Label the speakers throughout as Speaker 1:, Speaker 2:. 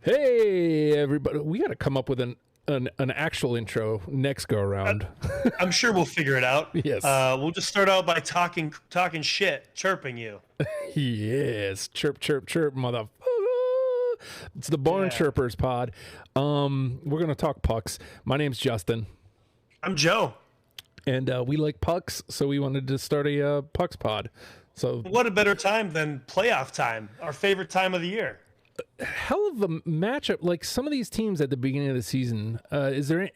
Speaker 1: Hey, everybody. We got to come up with an actual intro next go around.
Speaker 2: I'm sure we'll figure it out.
Speaker 1: Yes.
Speaker 2: We'll just start out by talking shit, chirping you.
Speaker 1: Yes. Chirp, chirp, chirp, motherfucker. It's the Barn
Speaker 2: Yeah.
Speaker 1: Chirpers pod. We're going to talk pucks. My name's Justin,
Speaker 2: I'm Joe.
Speaker 1: and we like pucks, so we wanted to start a pucks pod. So,
Speaker 2: What a better time than playoff time, our favorite time of the year.
Speaker 1: hell of a matchup. Like some of these teams at the beginning of the season, is there,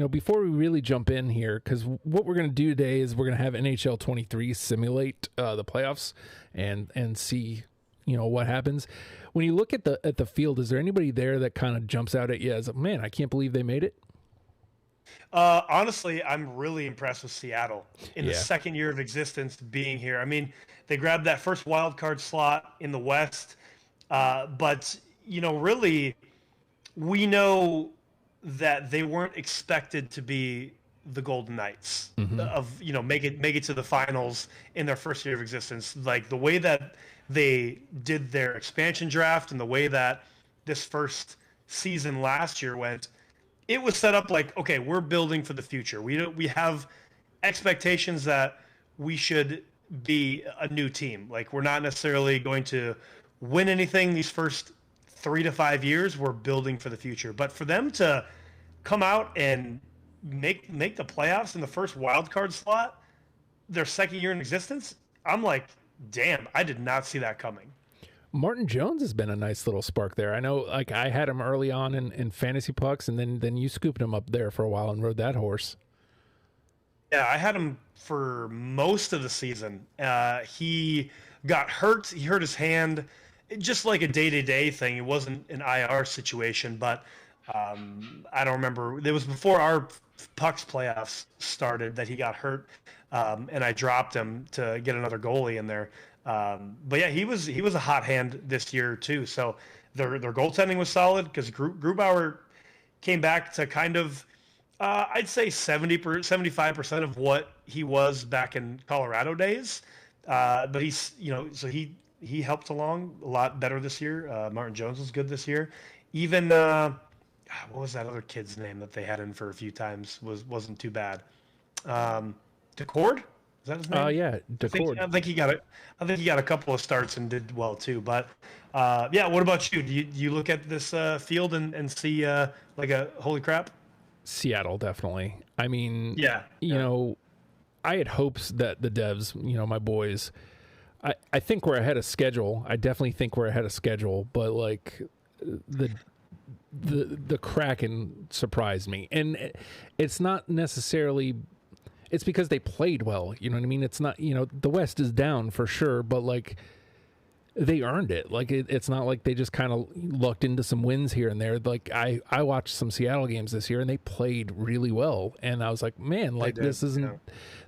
Speaker 1: before we really jump in here, because what we're going to do today is we're going to have NHL 23 simulate the playoffs and see, what happens. When you look at the field, is there anybody there that kind of jumps out at you as, man, I can't believe they made it?
Speaker 2: Honestly, I'm really impressed with Seattle in the
Speaker 1: Yeah.
Speaker 2: second year of existence being here. I mean, they grabbed that first wild card slot in the West, but really, we know that they weren't expected to be the Golden Knights of make it to the finals in their first year of existence. Like the way that they did their expansion draft and the way that this first season last year went, it was set up like, okay, we're building for the future. We have expectations that we should be a new team. Like we're not necessarily going to win anything these first 3 to 5 years. We're building for the future. But for them to come out and make the playoffs in the first wild card slot, their second year in existence, I'm like, damn, I did not see that coming.
Speaker 1: Martin Jones has been a nice little spark there. I know, like I had him early on in fantasy pucks, and then you scooped him up there for a while and rode that horse.
Speaker 2: Yeah, I had him for most of the season. He got hurt. He hurt his hand, just like a day-to-day thing. It wasn't an IR situation, but I don't remember. It was before our Pucks playoffs started that he got hurt, and I dropped him to get another goalie in there. But yeah, he was a hot hand this year too. So their goaltending was solid because Grubauer came back to kind of I'd say 75% of what he was back in Colorado days. But he's so he helped along a lot better this year. Martin Jones was good this year. Even what was that other kid's name that they had in for a few times wasn't too bad. DeCord? Is that his name?
Speaker 1: Yeah, DeCord.
Speaker 2: I think he got a couple of starts and did well too. But yeah, what about you? Do you look at this field and see like a holy crap?
Speaker 1: Seattle, definitely. I mean,
Speaker 2: Yeah.
Speaker 1: I had hopes that the Devs, my boys, I think we're ahead of schedule. I definitely think we're ahead of schedule, but like the Kraken surprised me. And it's not necessarily, it's because they played well. You know what I mean? It's not, the West is down for sure, but like they earned it. Like it's not like they just kind of lucked into some wins here and there. Like I watched some Seattle games this year and they played really well. And I was like, man, like this isn't,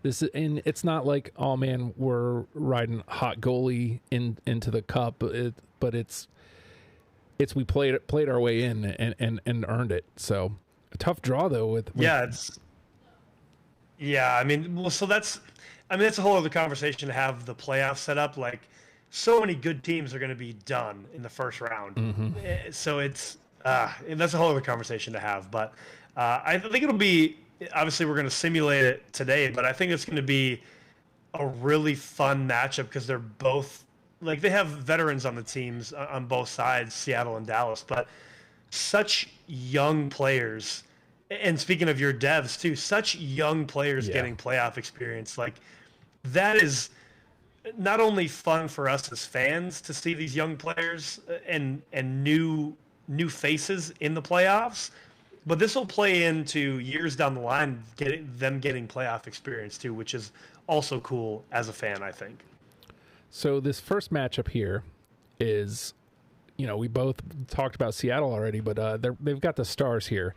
Speaker 1: this is, and it's not like, oh man, we're riding hot goalie into the cup. But it's we played our way in and earned it. So a tough draw though with
Speaker 2: Yeah, I mean, well, so that's a whole other conversation to have the playoffs set up. Like, so many good teams are going to be done in the first round. So it's that's a whole other conversation to have. But I think it'll be, obviously we're going to simulate it today, but I think it's going to be a really fun matchup because they're both, like, they have veterans on the teams on both sides, Seattle and Dallas, but such young players. And speaking of your Devs too, such young players getting playoff experience. Like that is not only fun for us as fans to see these young players and new faces in the playoffs, but this will play into years down the line, getting playoff experience too, which is also cool as a fan, I think.
Speaker 1: So this first matchup here is, we both talked about Seattle already, but they've got the Stars here.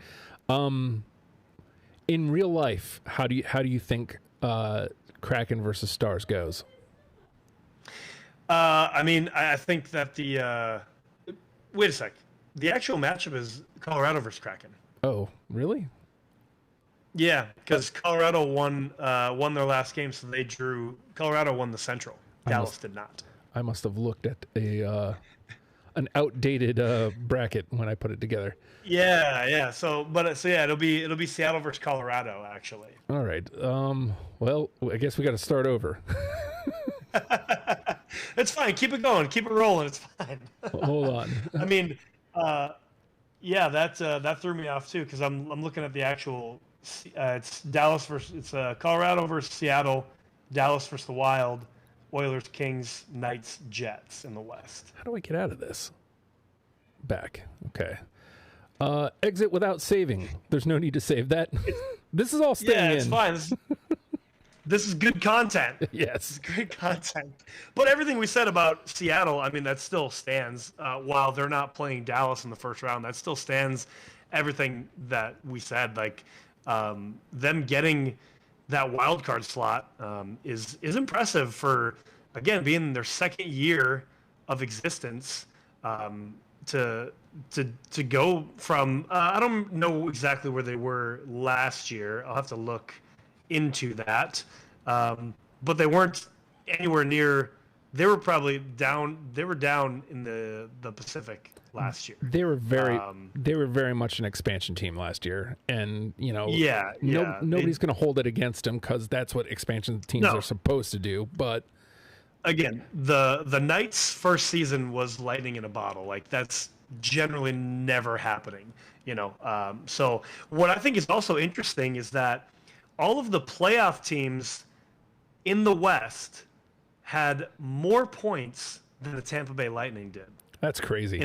Speaker 1: In real life, how do you think Kraken versus Stars goes?
Speaker 2: I mean, I think that wait a sec. The actual matchup is Colorado versus Kraken.
Speaker 1: Oh, really?
Speaker 2: Yeah, because Colorado won their last game, so they drew. Colorado won the Central. Dallas did not.
Speaker 1: I must have looked at a an outdated bracket when I put it together.
Speaker 2: Yeah. So yeah, it'll be Seattle versus Colorado actually.
Speaker 1: All right. Well, I guess we got to start over.
Speaker 2: It's fine. Keep it going. Keep it rolling. It's fine.
Speaker 1: Hold on.
Speaker 2: I mean, yeah, that threw me off too because I'm looking at the actual. It's Dallas versus Colorado versus Seattle, Dallas versus the Wild, Oilers, Kings, Knights, Jets in the West.
Speaker 1: How do I get out of this? Back. Okay. Exit without saving. There's no need to save that. This is all staying in.
Speaker 2: Yeah, it's fine. This is good content.
Speaker 1: Yes.
Speaker 2: It's great content. But everything we said about Seattle, I mean, that still stands. While they're not playing Dallas in the first round, that still stands. Everything that we said, like them getting that wild card slot is impressive for, again, being in their second year of existence. To go from I don't know exactly where they were last year. I'll have to look into that. But they weren't anywhere near. They were probably down. They were down in the Pacific last year.
Speaker 1: They were very much an expansion team last year, and nobody's going to hold it against them because that's what expansion teams are supposed to do. But
Speaker 2: again, the Knights' first season was lightning in a bottle. Like that's generally never happening. So what I think is also interesting is that all of the playoff teams in the West had more points than the Tampa Bay Lightning did.
Speaker 1: That's crazy.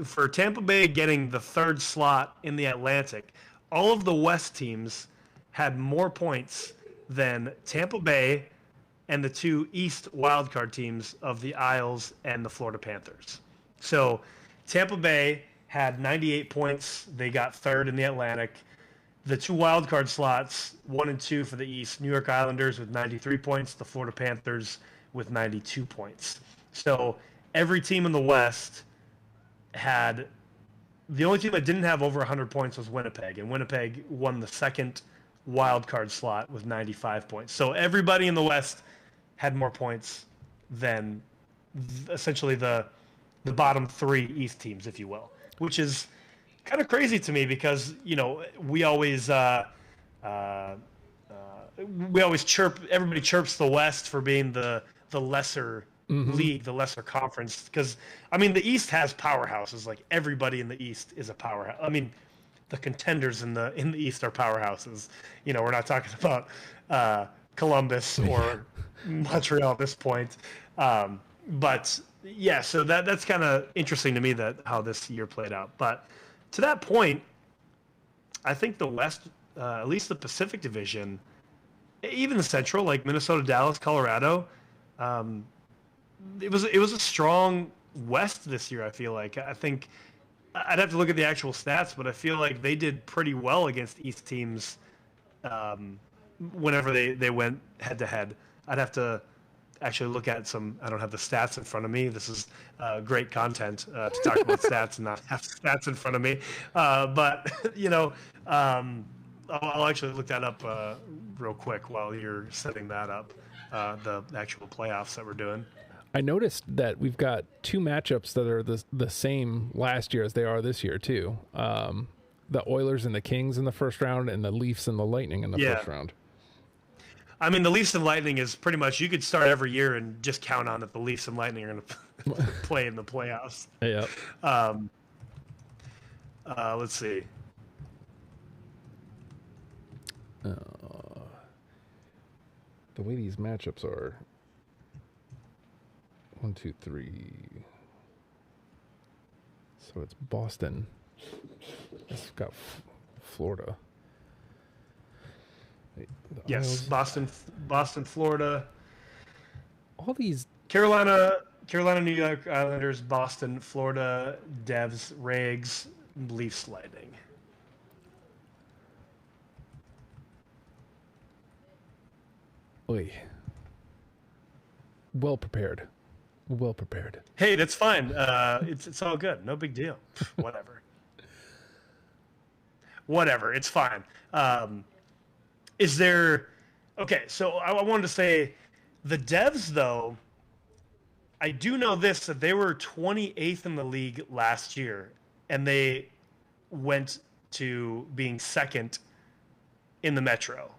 Speaker 2: For Tampa Bay getting the third slot in the Atlantic, all of the West teams had more points than Tampa Bay and the two East wildcard teams of the Isles and the Florida Panthers. So Tampa Bay had 98 points. They got third in the Atlantic. The two wildcard slots, 1 and 2 for the East, New York Islanders with 93 points, the Florida Panthers with 92 points. So every team in the West had – the only team that didn't have over 100 points was Winnipeg, and Winnipeg won the second wildcard slot with 95 points. So everybody in the West had more points than essentially the bottom three East teams, if you will, which is – kind of crazy to me because we always everybody chirps the West for being the lesser league, the lesser conference, because I mean the East has powerhouses. Like everybody in the East is a powerhouse. I mean the contenders in the East are powerhouses. We're not talking about Columbus or Montreal at this point, but yeah, so that's kind of interesting to me that how this year played out. But to that point, I think the West, at least the Pacific Division, even the Central, like Minnesota, Dallas, Colorado, it was a strong West this year. I feel like I think I'd have to look at the actual stats, but I feel like they did pretty well against East teams whenever they went head to head. I'd have to actually look at some. I don't have the stats in front of me. This is great content to talk about stats and not have stats in front of me. But I'll actually look that up real quick while you're setting that up. The actual playoffs that we're doing.
Speaker 1: I noticed that we've got two matchups that are the same last year as they are this year too. The Oilers and the Kings in the first round, and the Leafs and the Lightning in the first round.
Speaker 2: I mean, the Leafs and Lightning is pretty much, you could start every year and just count on that the Leafs and Lightning are going to play in the playoffs.
Speaker 1: Yeah.
Speaker 2: Let's see.
Speaker 1: The way these matchups are. 1, 2, 3. So it's Boston. It's got Florida.
Speaker 2: Yes, Boston, Florida.
Speaker 1: All these
Speaker 2: Carolina, New York Islanders, Boston, Florida, Devs, Rags, Leafs, Lightning.
Speaker 1: Oy. Well prepared.
Speaker 2: Hey, that's fine. It's all good. No big deal. Whatever. It's fine. Is there... Okay, so I wanted to say the Devs, though, I do know this, that they were 28th in the league last year, and they went to being second in the Metro.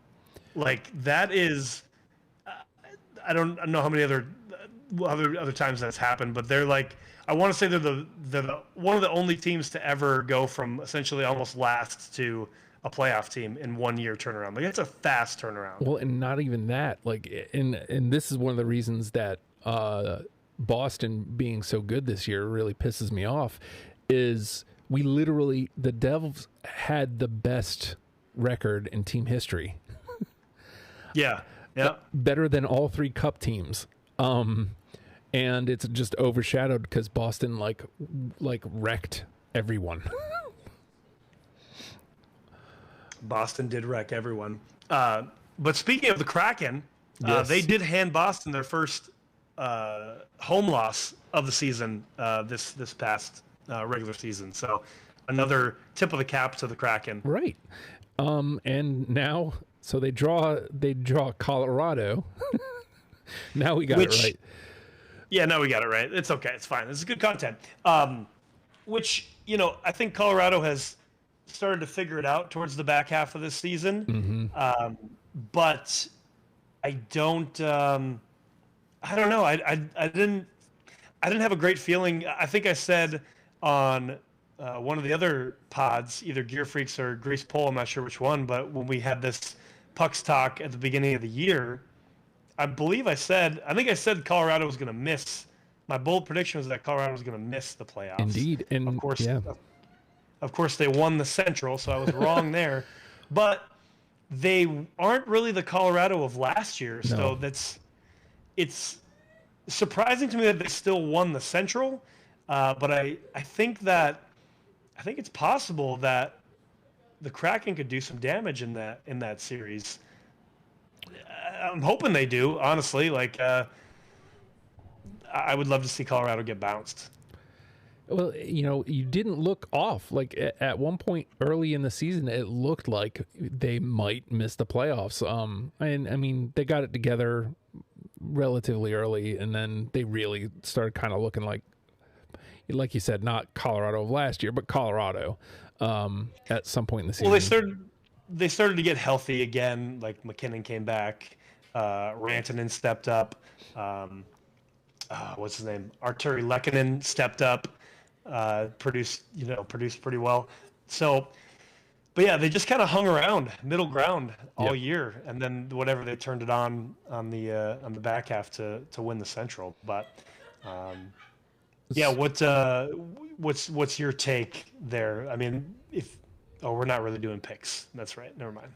Speaker 2: Like, that is, I don't know how many other times that's happened, but they're like, I want to say they're the one of the only teams to ever go from essentially almost last to a playoff team in 1 year turnaround. Like, it's a fast turnaround.
Speaker 1: Well, and not even that. Like, and this is one of the reasons that Boston being so good this year really pisses me off. Is the Devils had the best record in team history.
Speaker 2: Yeah.
Speaker 1: Better than all three Cup teams. And it's just overshadowed because Boston like wrecked everyone.
Speaker 2: Boston did wreck everyone. But speaking of the Kraken,
Speaker 1: Yes.
Speaker 2: they did hand Boston their first home loss of the season this past regular season. So another tip of the cap to the Kraken.
Speaker 1: Right. And now, so they draw Colorado. Now we got it right.
Speaker 2: Yeah, now we got it right. It's okay. It's fine. This is good content. Which, I think Colorado has started to figure it out towards the back half of this season.
Speaker 1: Mm-hmm.
Speaker 2: But I don't know. I didn't have a great feeling. I think I said on one of the other pods, either Gear Freaks or Grease Pole, I'm not sure which one, but when we had this Pucks talk at the beginning of the year, I think I said Colorado was going to miss. My bold prediction was that Colorado was going to miss the playoffs.
Speaker 1: Indeed. And
Speaker 2: of course they won the Central, so I was wrong there. But they aren't really the Colorado of last year, so it's surprising to me that they still won the Central. But I think it's possible that the Kraken could do some damage in that series. I'm hoping they do, honestly. Like, I would love to see Colorado get bounced.
Speaker 1: Well, you didn't look off. Like, at one point early in the season, it looked like they might miss the playoffs. And I mean, they got it together relatively early, and then they really started kind of looking like you said, not Colorado of last year, but Colorado at some point in the season.
Speaker 2: Well, they started to get healthy again. Like, McKinnon came back, Rantanen stepped up. What's his name? Arturi Lehkonen stepped up, produced pretty well. So, but yeah, they just kind of hung around middle ground all year, and then whatever they turned it on the back half to win the Central. But yeah, what's your take there? I mean, we're not really doing picks. That's right. Never mind.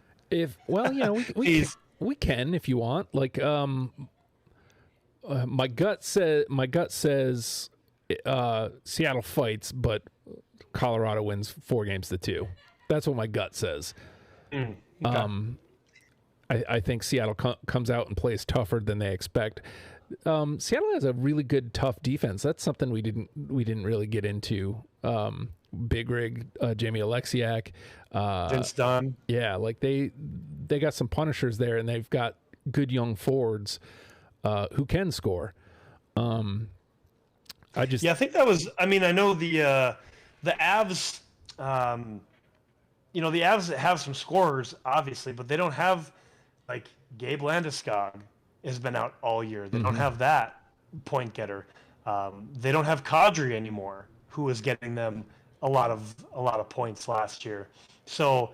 Speaker 1: We can if you want. Like, my gut says Seattle fights, but Colorado wins 4-2. That's what my gut says.
Speaker 2: Okay.
Speaker 1: I think Seattle comes out and plays tougher than they expect. Seattle has a really good, tough defense. That's something we didn't really get into. Big Rig, Jamie Alexiak,
Speaker 2: Vince Dunn.
Speaker 1: Yeah, like they got some punishers there, and they've got good young forwards who can score. I think that was. I mean, I know the Avs. The Avs have some scorers, obviously, but they don't have, like, Gabe Landeskog has been out all year. They don't have that point getter. They don't have Kadri anymore, who was getting them a lot of points last year. So,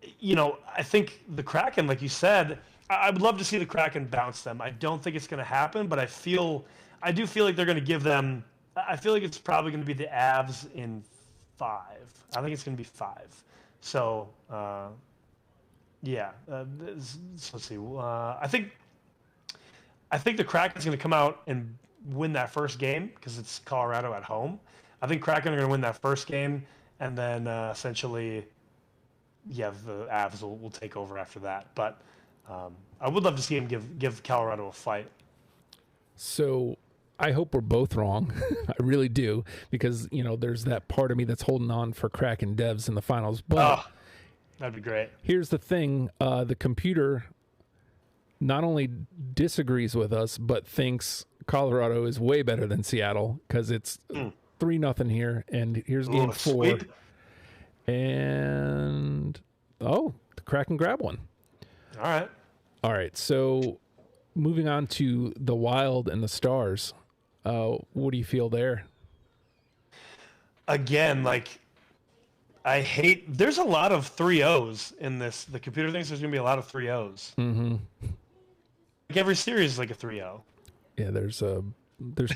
Speaker 1: I think the Kraken, like you said, I would love to see the Kraken bounce them. I don't think it's going to happen, but I do feel like they're going to give them. I feel like it's probably going to be the Avs in 5. I think it's going to be 5. So, let's see. I think the Kraken's going to come out and win that first game because it's Colorado at home. I think Kraken are going to win that first game, and then essentially, the Avs will take over after that. But I would love to see him give Colorado a fight. So I hope we're both wrong. I really do, because there's that part of me that's holding on for Kraken Devs in the finals. But
Speaker 2: that'd be great.
Speaker 1: Here's the thing: the computer not only disagrees with us, but thinks Colorado is way better than Seattle because it's 3-0 here, and here's game 4.
Speaker 2: Sweep.
Speaker 1: And the Kraken grab one.
Speaker 2: All right.
Speaker 1: So moving on to the Wild and the Stars. What do you feel there?
Speaker 2: Again, like, there's a lot of 3-0s in this. The computer thinks there's going to be a lot of 3-0s.
Speaker 1: Mm-hmm.
Speaker 2: Like every series is like a 3-0.
Speaker 1: Yeah, there's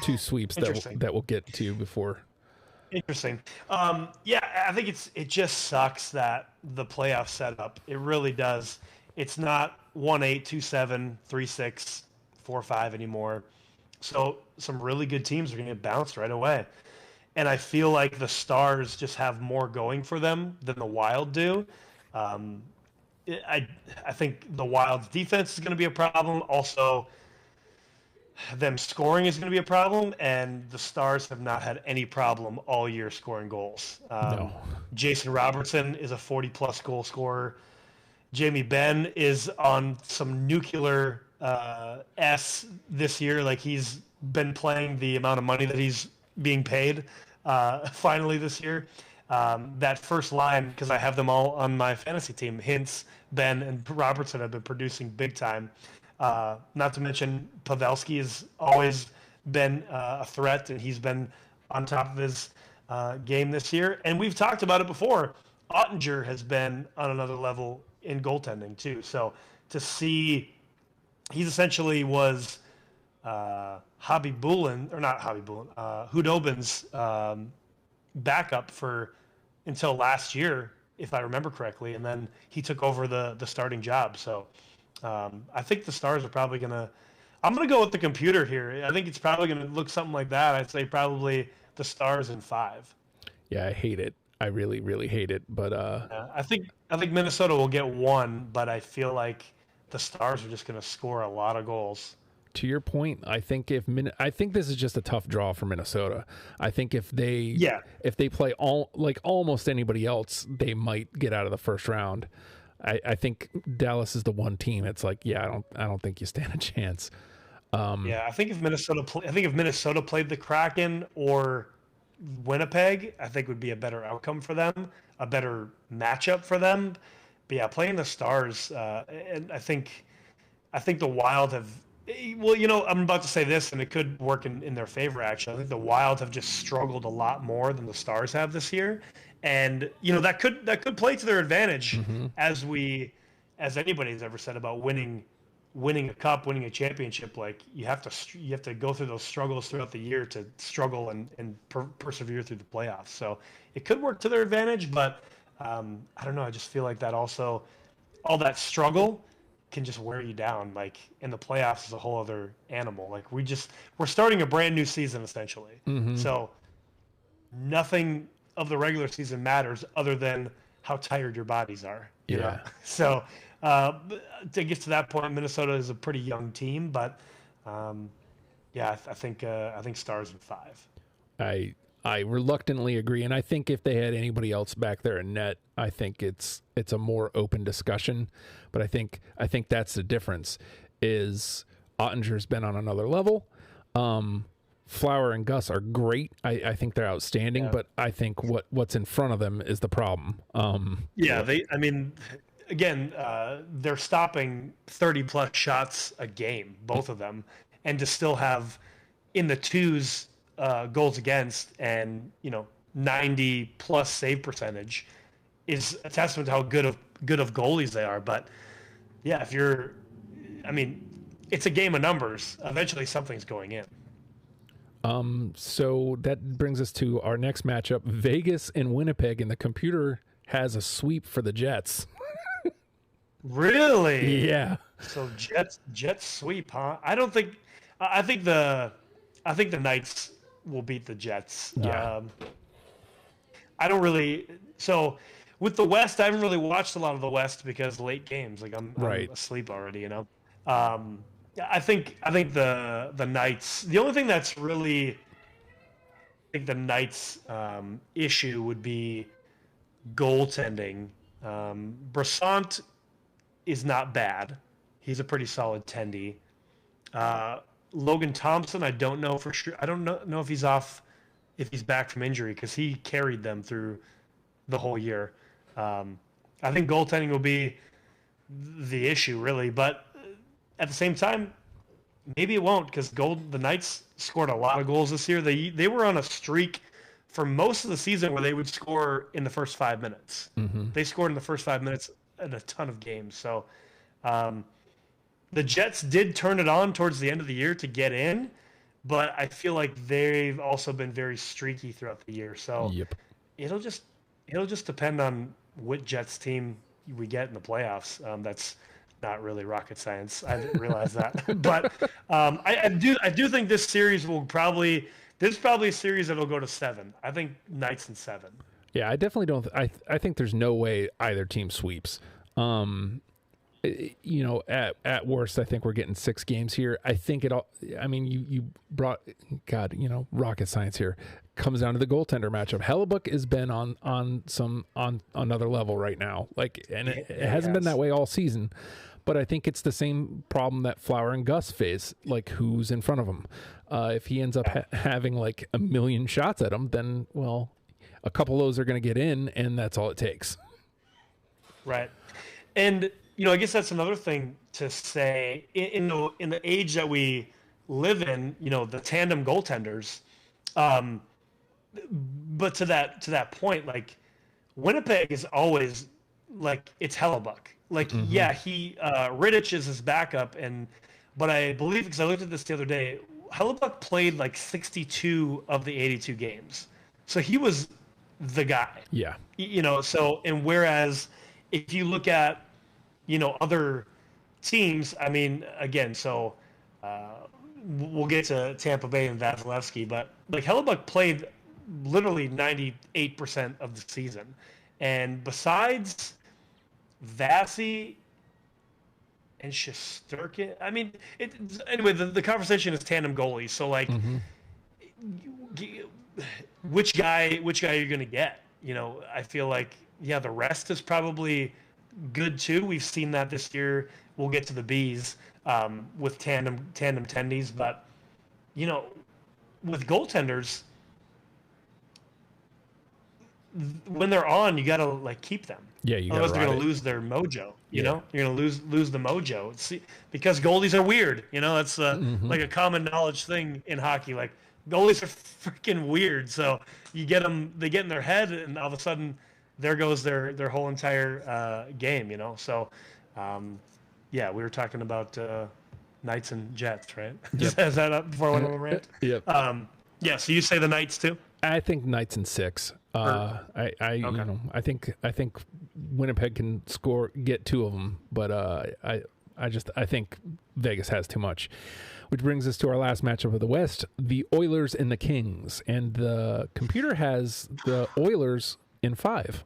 Speaker 1: 2 sweeps that we'll get to before.
Speaker 2: Interesting. Yeah, I think it just sucks that the playoff setup. It really does. It's not 1-8, 2-7, 3-6, 4-5 anymore. So some really good teams are going to get bounced right away. And I feel like the Stars just have more going for them than the Wild do. I think the Wild's defense is going to be a problem. Also, them scoring is going to be a problem, and the Stars have not had any problem all year scoring goals.
Speaker 1: No.
Speaker 2: Jason Robertson is a 40-plus goal scorer. Jamie Benn is on some nuclear S this year. Like, he's been playing the amount of money that he's being paid finally this year. That first line, because I have them all on my fantasy team, Hintz, Ben, and Robertson have been producing big time. Not to mention Pavelski has always been a threat, and he's been on top of his game this year. And we've talked about it before. Ottinger has been on another level in goaltending too. So to see, he's essentially was Hudobin's backup until last year, if I remember correctly, and then he took over the starting job. So I think the Stars are probably I'm going to go with the computer here. I think it's probably going to look something like that. I'd say probably the Stars in 5.
Speaker 1: Yeah, I hate it. I really, really hate it. But
Speaker 2: I think Minnesota will get 1, but I feel like the Stars are just going to score a lot of goals.
Speaker 1: To your point, I think I think this is just a tough draw for Minnesota. I think if they play almost anybody else, they might get out of the first round. I think Dallas is the one team. It's like, I don't think you stand a chance.
Speaker 2: I think if Minnesota played the Kraken or Winnipeg, I think would be a better outcome for them, a better matchup for them. But yeah, playing the Stars, and I think the Wild have. Well, I'm about to say this, and it could work in their favor. Actually, I think the Wild have just struggled a lot more than the Stars have this year, and that could play to their advantage, as anybody's ever said about winning a cup, winning a championship. Like, you have to go through those struggles throughout the year to struggle and persevere through the playoffs. So it could work to their advantage, but I don't know. I just feel like that also, all that struggle can just wear you down. Like, in the playoffs is a whole other animal. Like, we're starting a brand new season essentially. So nothing of the regular season matters other than how tired your bodies are. You know? So to get to that point, Minnesota is a pretty young team, but I think Stars in 5.
Speaker 1: I reluctantly agree, and I think if they had anybody else back there in net, I think it's a more open discussion. But I think that's the difference. Is Ottinger's been on another level. Flower and Gus are great. I think they're outstanding, but I think what's in front of them is the problem.
Speaker 2: They're stopping 30 plus shots a game, both of them, and to still have in the 2s goals against and 90 plus save percentage is a testament to how good of goalies they are. But yeah, it's a game of numbers. Eventually something's going in.
Speaker 1: So that brings us to our next matchup, Vegas and Winnipeg, and the computer has a sweep for the Jets.
Speaker 2: Really?
Speaker 1: Yeah.
Speaker 2: So Jets sweep, huh? I think the Knights will beat the Jets.
Speaker 1: Yeah.
Speaker 2: I don't really. So with the West, I haven't really watched a lot of the West because late games. Like, I'm asleep already. I think the Knights. The only thing that's really, I think the Knights' issue would be goaltending. Brissant is not bad. He's a pretty solid tendy. Logan Thompson, I don't know for sure. I don't know if he's off, if he's back from injury, because he carried them through the whole year. I think goaltending will be the issue, really. But at the same time, maybe it won't, because the Knights scored a lot of goals this year. They were on a streak for most of the season where they would score in the first 5 minutes.
Speaker 1: Mm-hmm.
Speaker 2: They scored in the first 5 minutes in a ton of games. So the Jets did turn it on towards the end of the year to get in, but I feel like they've also been very streaky throughout the year. So
Speaker 1: Yep.
Speaker 2: it'll just depend on what Jets team we get in the playoffs. That's not really rocket science. I didn't realize that, but I do think this series will probably. This is probably a series that'll go to 7. I think Knights in 7.
Speaker 1: Yeah, I definitely don't. I think there's no way either team sweeps. You know, at worst, I think we're getting 6 games here. I think it all. I mean, you brought God. You know, rocket science here comes down to the goaltender matchup. Hellebuck has been on another level right now. Like, and it hasn't been that way all season. But I think it's the same problem that Flower and Gus face. Like, who's in front of him? If he ends up having like a million shots at him, then, well, a couple of those are going to get in, and that's all it takes.
Speaker 2: Right. And, you know, I guess that's another thing to say. In the age that we live in, you know, the tandem goaltenders. But to that point, like, Winnipeg is always, like, it's Hellebuck. Like, yeah, Rittich is his backup, but I believe, because I looked at this the other day, Hellebuck played like 62 of the 82 games. So he was the guy.
Speaker 1: Yeah.
Speaker 2: You know, so, and whereas if you look at, you know, other teams, I mean, again, so we'll get to Tampa Bay and Vasilevsky, but like Hellebuck played literally 98% of the season. And besides Vasi and Shesterkin, I mean, anyway, the conversation is tandem goalies. So, like, which guy are you going to get? You know, I feel like, yeah, the rest is probably good too. We've seen that this year. We'll get to the Bees with tandem tendies, but, you know, with goaltenders, when they're on, you got to, like, keep them.
Speaker 1: Yeah, you
Speaker 2: otherwise they're going to lose their mojo. You know, you're going to lose the mojo. Because goalies are weird. You know, that's like a common knowledge thing in hockey. Like, goalies are freaking weird. So you get them, they get in their head, and all of a sudden, there goes their whole entire game. You know, so yeah, we were talking about Knights and Jets, right? Just as that up before I went on a rant.
Speaker 1: Yep.
Speaker 2: Yeah. So you say the Knights too?
Speaker 1: I think Knights in 6. Okay. You know, I think Winnipeg can get 2 of them, but I think Vegas has too much. Which brings us to our last matchup of the West, the Oilers and the Kings, and the computer has the Oilers in 5.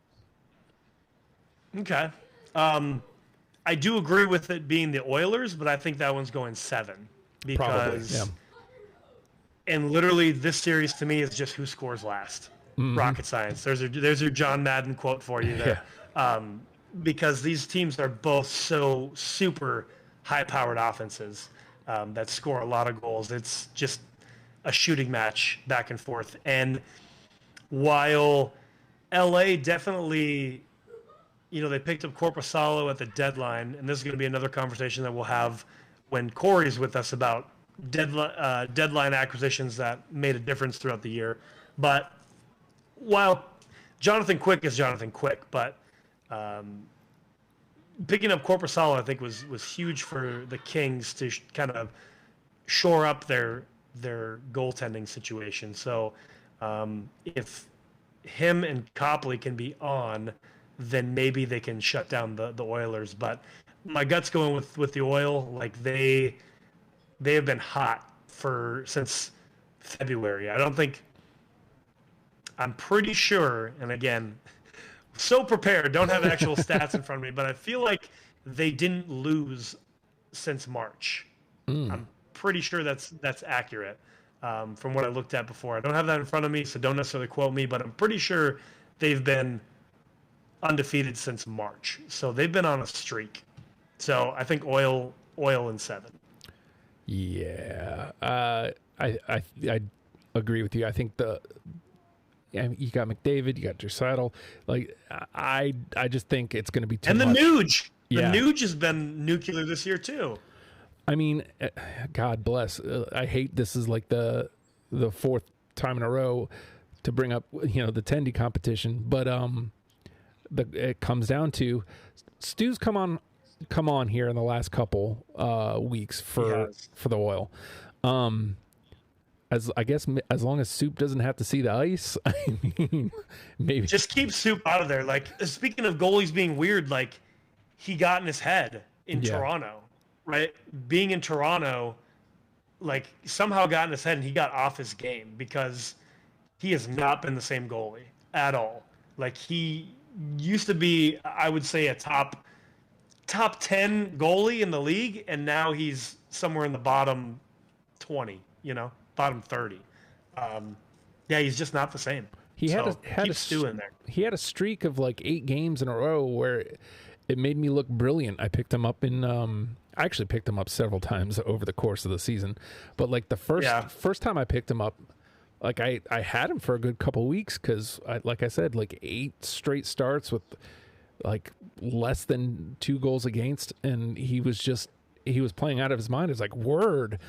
Speaker 2: Okay. I do agree with it being the Oilers, but I think that one's going 7 because.
Speaker 1: Probably, yeah.
Speaker 2: And literally, this series to me is just who scores last. Rocket science. There's your John Madden quote for you there. Yeah. Because these teams are both so super high-powered offenses that score a lot of goals. It's just a shooting match back and forth. And while LA definitely, you know, they picked up Korpisalo at the deadline, and this is going to be another conversation that we'll have when Corey's with us about deadline acquisitions that made a difference throughout the year. But while Jonathan Quick is Jonathan Quick, but picking up Korpisalo, I think, was huge for the Kings to kind of shore up their goaltending situation. So if him and Copley can be on, then maybe they can shut down the Oilers. But my gut's going with the Oil. Like, they have been hot since February. I'm pretty sure, and again, so prepared, don't have actual stats in front of me, but I feel like they didn't lose since March. I'm pretty sure that's accurate from what I looked at before. I don't have that in front of me, so don't necessarily quote me, but I'm pretty sure they've been undefeated since March. So they've been on a streak. So I think Oil in 7.
Speaker 1: Yeah. I agree with you. I think you got McDavid, you got Draisaitl. Like I just think it's going to be too much.
Speaker 2: And the Nuge.
Speaker 1: Yeah.
Speaker 2: The Nuge has been nuclear this year too.
Speaker 1: I mean, God bless. I hate this is like the fourth time in a row to bring up the Tendy competition, but it comes down to Stu's come on here in the last couple weeks for the Oil. As long as Soup doesn't have to see the ice, I mean, maybe
Speaker 2: just keep Soup out of there. Like, speaking of goalies being weird, like he got in his head in Toronto, right? Being in Toronto, like somehow got in his head and he got off his game because he has not been the same goalie at all. Like he used to be, I would say, a top 10 goalie in the league, and now he's somewhere in the bottom 20, bottom 30. He's just not the same.
Speaker 1: He had a
Speaker 2: stew in there.
Speaker 1: He had a streak of like 8 games in a row where it made me look brilliant. I picked him up I actually picked him up several times over the course of the season, but like the first time I picked him up, like I had him for a good couple weeks because like I said, like 8 straight starts with like less than 2 goals against, and he was playing out of his mind. It's like word.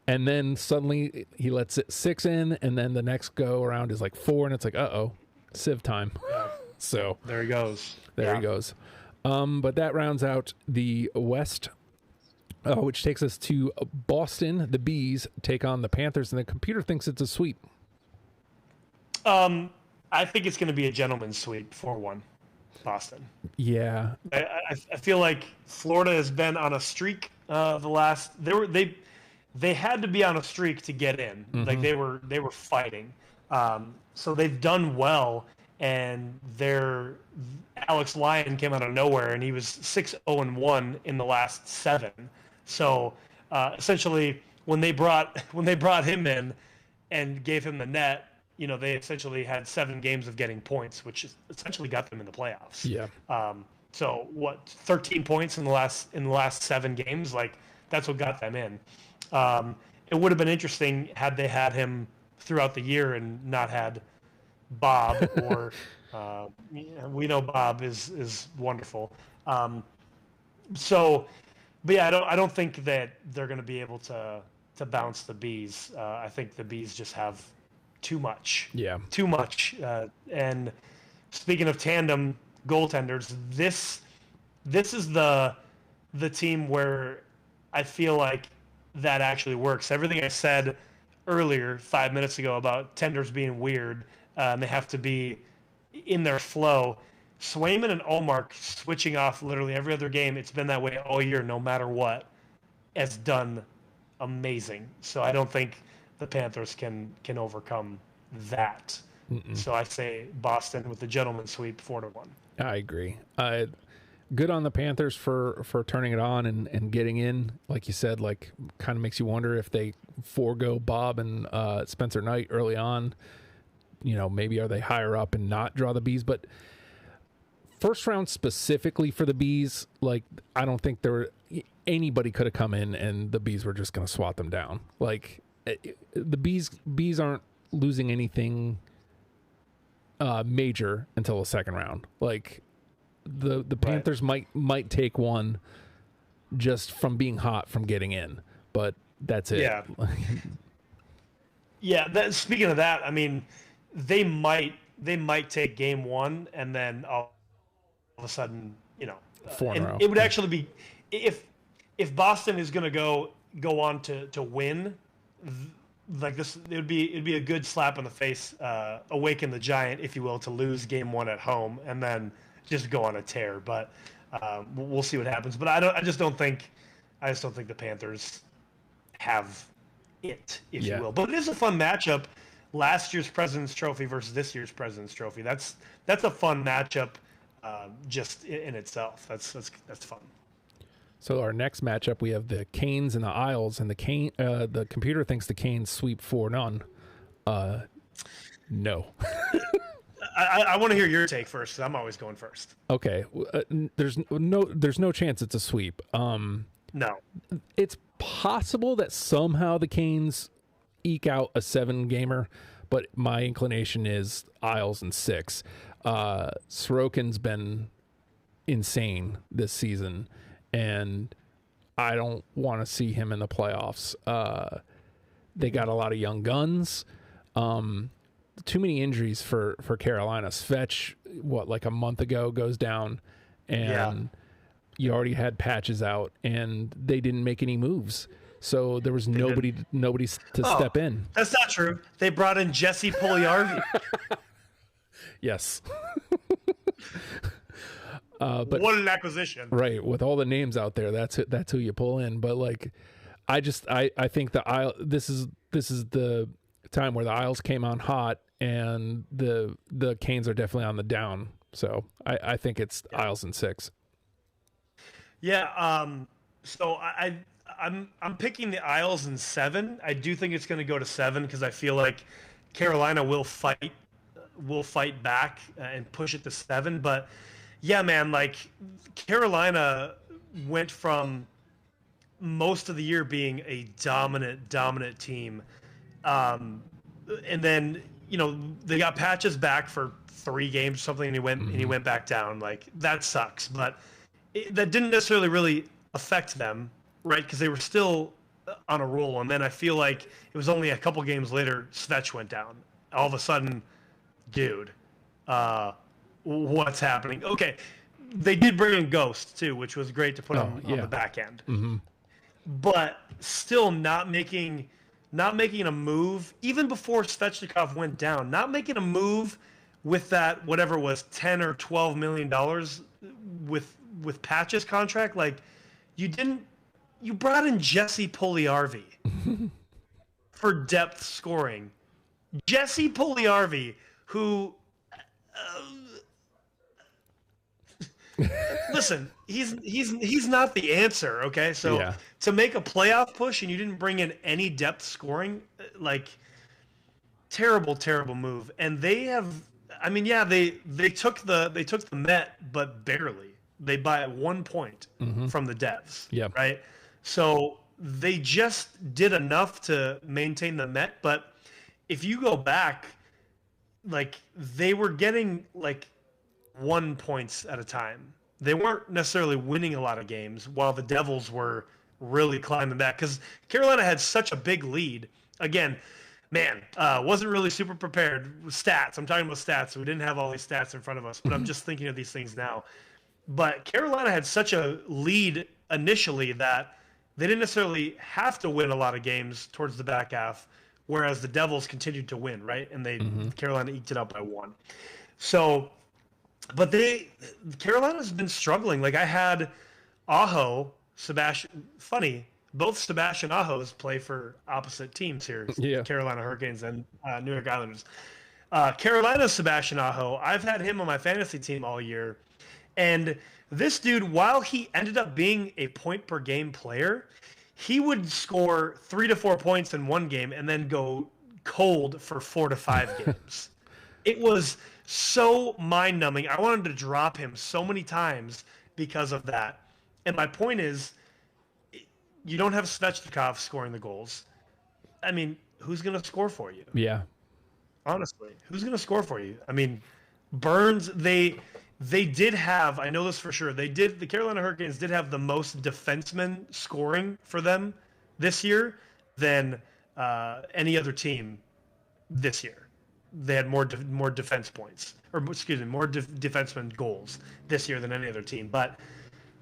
Speaker 1: And then suddenly he lets it 6 in, and then the next go around is like 4, and it's like, sieve time. So
Speaker 2: there he goes.
Speaker 1: There he goes. But that rounds out the West, which takes us to Boston. The Bees take on the Panthers, and the computer thinks it's a sweep.
Speaker 2: I think it's going to be a gentleman's sweep, 4-1, Boston.
Speaker 1: Yeah.
Speaker 2: I feel like Florida has been on a streak the last. They had to be on a streak to get in. Mm-hmm. Like they were fighting. So they've done well, and Alex Lyon came out of nowhere, and he was 6-0-1 in the last 7. So essentially, when they brought him in and gave him the net, they essentially had 7 games of getting points, which essentially got them in the playoffs.
Speaker 1: Yeah.
Speaker 2: So 13 points in the last 7 games? Like that's what got them in. It would have been interesting had they had him throughout the year and not had Bob or we know Bob is wonderful. But yeah, I don't think that they're going to be able to bounce the Bees. I think the Bees just have too much.
Speaker 1: Yeah.
Speaker 2: Too much. And speaking of tandem goaltenders, this is the team where I feel like that actually works. Everything I said earlier 5 minutes ago about tenders being weird, they have to be in their flow. Swayman and Ullmark switching off literally every other game. It's been that way all year, no matter what. Has done amazing. So I don't think the Panthers can overcome that. Mm-mm. So I say Boston with the gentleman's sweep 4-1.
Speaker 1: I agree. Good on the Panthers for turning it on and getting in. Like you said, like kind of makes you wonder if they forego Bob and Spencer Knight early on. Maybe are they higher up and not draw the Bees? But first round specifically for the Bees, like I don't think anybody could have come in and the Bees were just going to swat them down. Like the Bees aren't losing anything major until the second round. Like the Panthers might take one just from being hot from getting in, but that's it.
Speaker 2: Yeah. Yeah. Speaking of that, I mean, they might take game 1 and then all of a sudden,
Speaker 1: 4 in a row.
Speaker 2: It would actually be if Boston is going to go on to win. Like this, it'd be a good slap in the face, awaken the giant, if you will, to lose game 1 at home and then just go on a tear. But we'll see what happens. But I just don't think the Panthers have it, if you will. But it is a fun matchup. Last year's President's Trophy versus this year's President's Trophy. That's a fun matchup, just in itself. That's fun.
Speaker 1: So our next matchup, we have the Canes and the Isles, and the computer thinks the Canes sweep 4-0. No.
Speaker 2: I want to hear your take first, 'cause I'm always going first.
Speaker 1: Okay. There's no chance it's a sweep.
Speaker 2: No.
Speaker 1: It's possible that somehow the Canes eke out a 7-gamer, but my inclination is Isles in 6. Sorokin's been insane this season, and I don't want to see him in the playoffs. They got a lot of young guns. Too many injuries for Carolina. Svetch, like a month ago, goes down, and you already had Patches out, and they didn't make any moves. So there was nobody to step in.
Speaker 2: That's not true. They brought in Jesse Pugliarvi.
Speaker 1: Yes. But
Speaker 2: what an acquisition.
Speaker 1: Right. With all the names out there, that's who you pull in. But like, I think this is the time where the Isles came on hot, and the Canes are definitely on the down. So I think it's Isles in 6.
Speaker 2: Yeah. So I'm picking the Isles in 7. I do think it's going to go to 7 because I feel like Carolina will fight back and push it to 7. But yeah, man, like Carolina went from most of the year being a dominant team, and then they got Patches back for 3 games or something, and he went back down. Like that sucks, but that didn't necessarily really affect them, right? Because they were still on a roll. And then I feel like it was only a couple games later, Svetch went down. All of a sudden, dude, what's happening? Okay, they did bring in Ghost too, which was great to put on the back end.
Speaker 1: Mm-hmm.
Speaker 2: But still not making a move even before Svechnikov went down. Not making a move with that whatever it was $10 or $12 million with Patch's contract. Like you brought in Jesse Pugliarvi for depth scoring. Jesse Pugliarvi, who listen, he's not the answer, okay? So to make a playoff push and you didn't bring in any depth scoring, like terrible move. And they took the Met, but barely. They buy at 1 point from the devs.
Speaker 1: Yeah.
Speaker 2: Right. So they just did enough to maintain the Met, but if you go back, like they were getting like 1 points at a time. They weren't necessarily winning a lot of games while the Devils were really climbing back because Carolina had such a big lead. Again, man, wasn't really super prepared with stats. I'm talking about stats. So we didn't have all these stats in front of us, but I'm just thinking of these things now. But Carolina had such a lead initially that they didn't necessarily have to win a lot of games towards the back half, whereas the Devils continued to win, right? And Carolina eked it out by 1. So, but Carolina's been struggling. Like I had Aho, Sebastian, funny, both Sebastian Ahos play for opposite teams here, Carolina Hurricanes and New York Islanders. Carolina's Sebastian Aho, I've had him on my fantasy team all year. And this dude, while he ended up being a point-per-game player, he would score 3 to 4 points in one game and then go cold for 4 to 5 games. It was so mind-numbing. I wanted to drop him so many times because of that. And my point is, you don't have Svechnikov scoring the goals. I mean, who's going to score for you?
Speaker 1: Yeah.
Speaker 2: Honestly, who's going to score for you? I mean, Burns, they did have, I know this for sure, the Carolina Hurricanes did have the most defensemen scoring for them this year than any other team this year. They had more defense points, or excuse me, more defensemen goals this year than any other team. But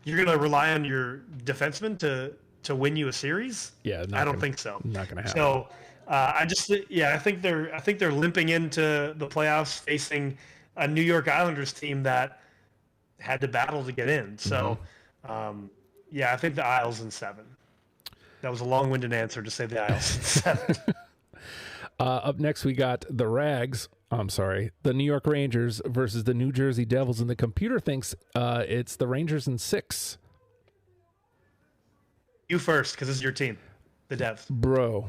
Speaker 2: you're going to rely on your defensemen to win you a series?
Speaker 1: Yeah,
Speaker 2: I don't think so.
Speaker 1: Not going to happen.
Speaker 2: So I think they're limping into the playoffs facing a New York Islanders team that had to battle to get in. So, I think the Isles in 7. That was a long-winded answer to say the Isles in 7.
Speaker 1: Up next, we got the New York Rangers versus the New Jersey Devils, and the computer thinks it's the Rangers in 6.
Speaker 2: You first, because this is your team, the Devs.
Speaker 1: Bro,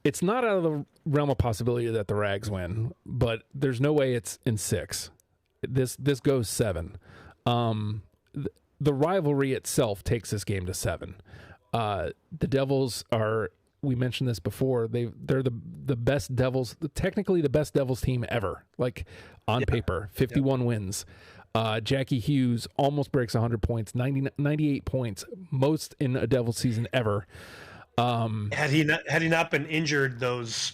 Speaker 1: it's not out of the realm of possibility that the Rags win, but there's no way it's in 6. This goes 7. the rivalry itself takes this game to 7. The Devils are, we mentioned this before, they're the best Devils, technically the best Devils team ever, like on paper, 51 wins. Jackie Hughes almost breaks 100 points, 98 points, most in a Devils season ever.
Speaker 2: Had he not been injured those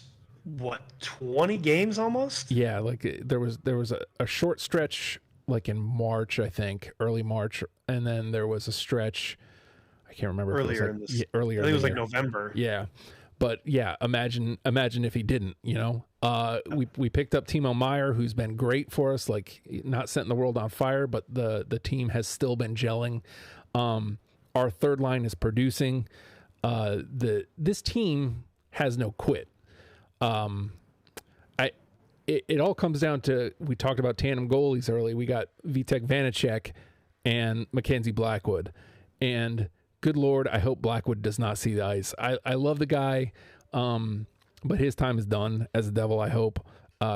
Speaker 2: 20 games almost?
Speaker 1: Yeah, like there was a short stretch like in March, I think, early March, and then there was a stretch, I can't remember,
Speaker 2: earlier
Speaker 1: if it was like, earlier.
Speaker 2: I think it was like November.
Speaker 1: Yeah. But yeah, imagine if he didn't, you know. We picked up Timo Meyer, who's been great for us, like not setting the world on fire, but the team has still been gelling. Our third line is producing. This team has no quit. It all comes down to, we talked about tandem goalies early. We got Vitek Vanacek and Mackenzie Blackwood, and good Lord, I hope Blackwood does not see the ice. I love the guy, but his time is done as a Devil, I hope.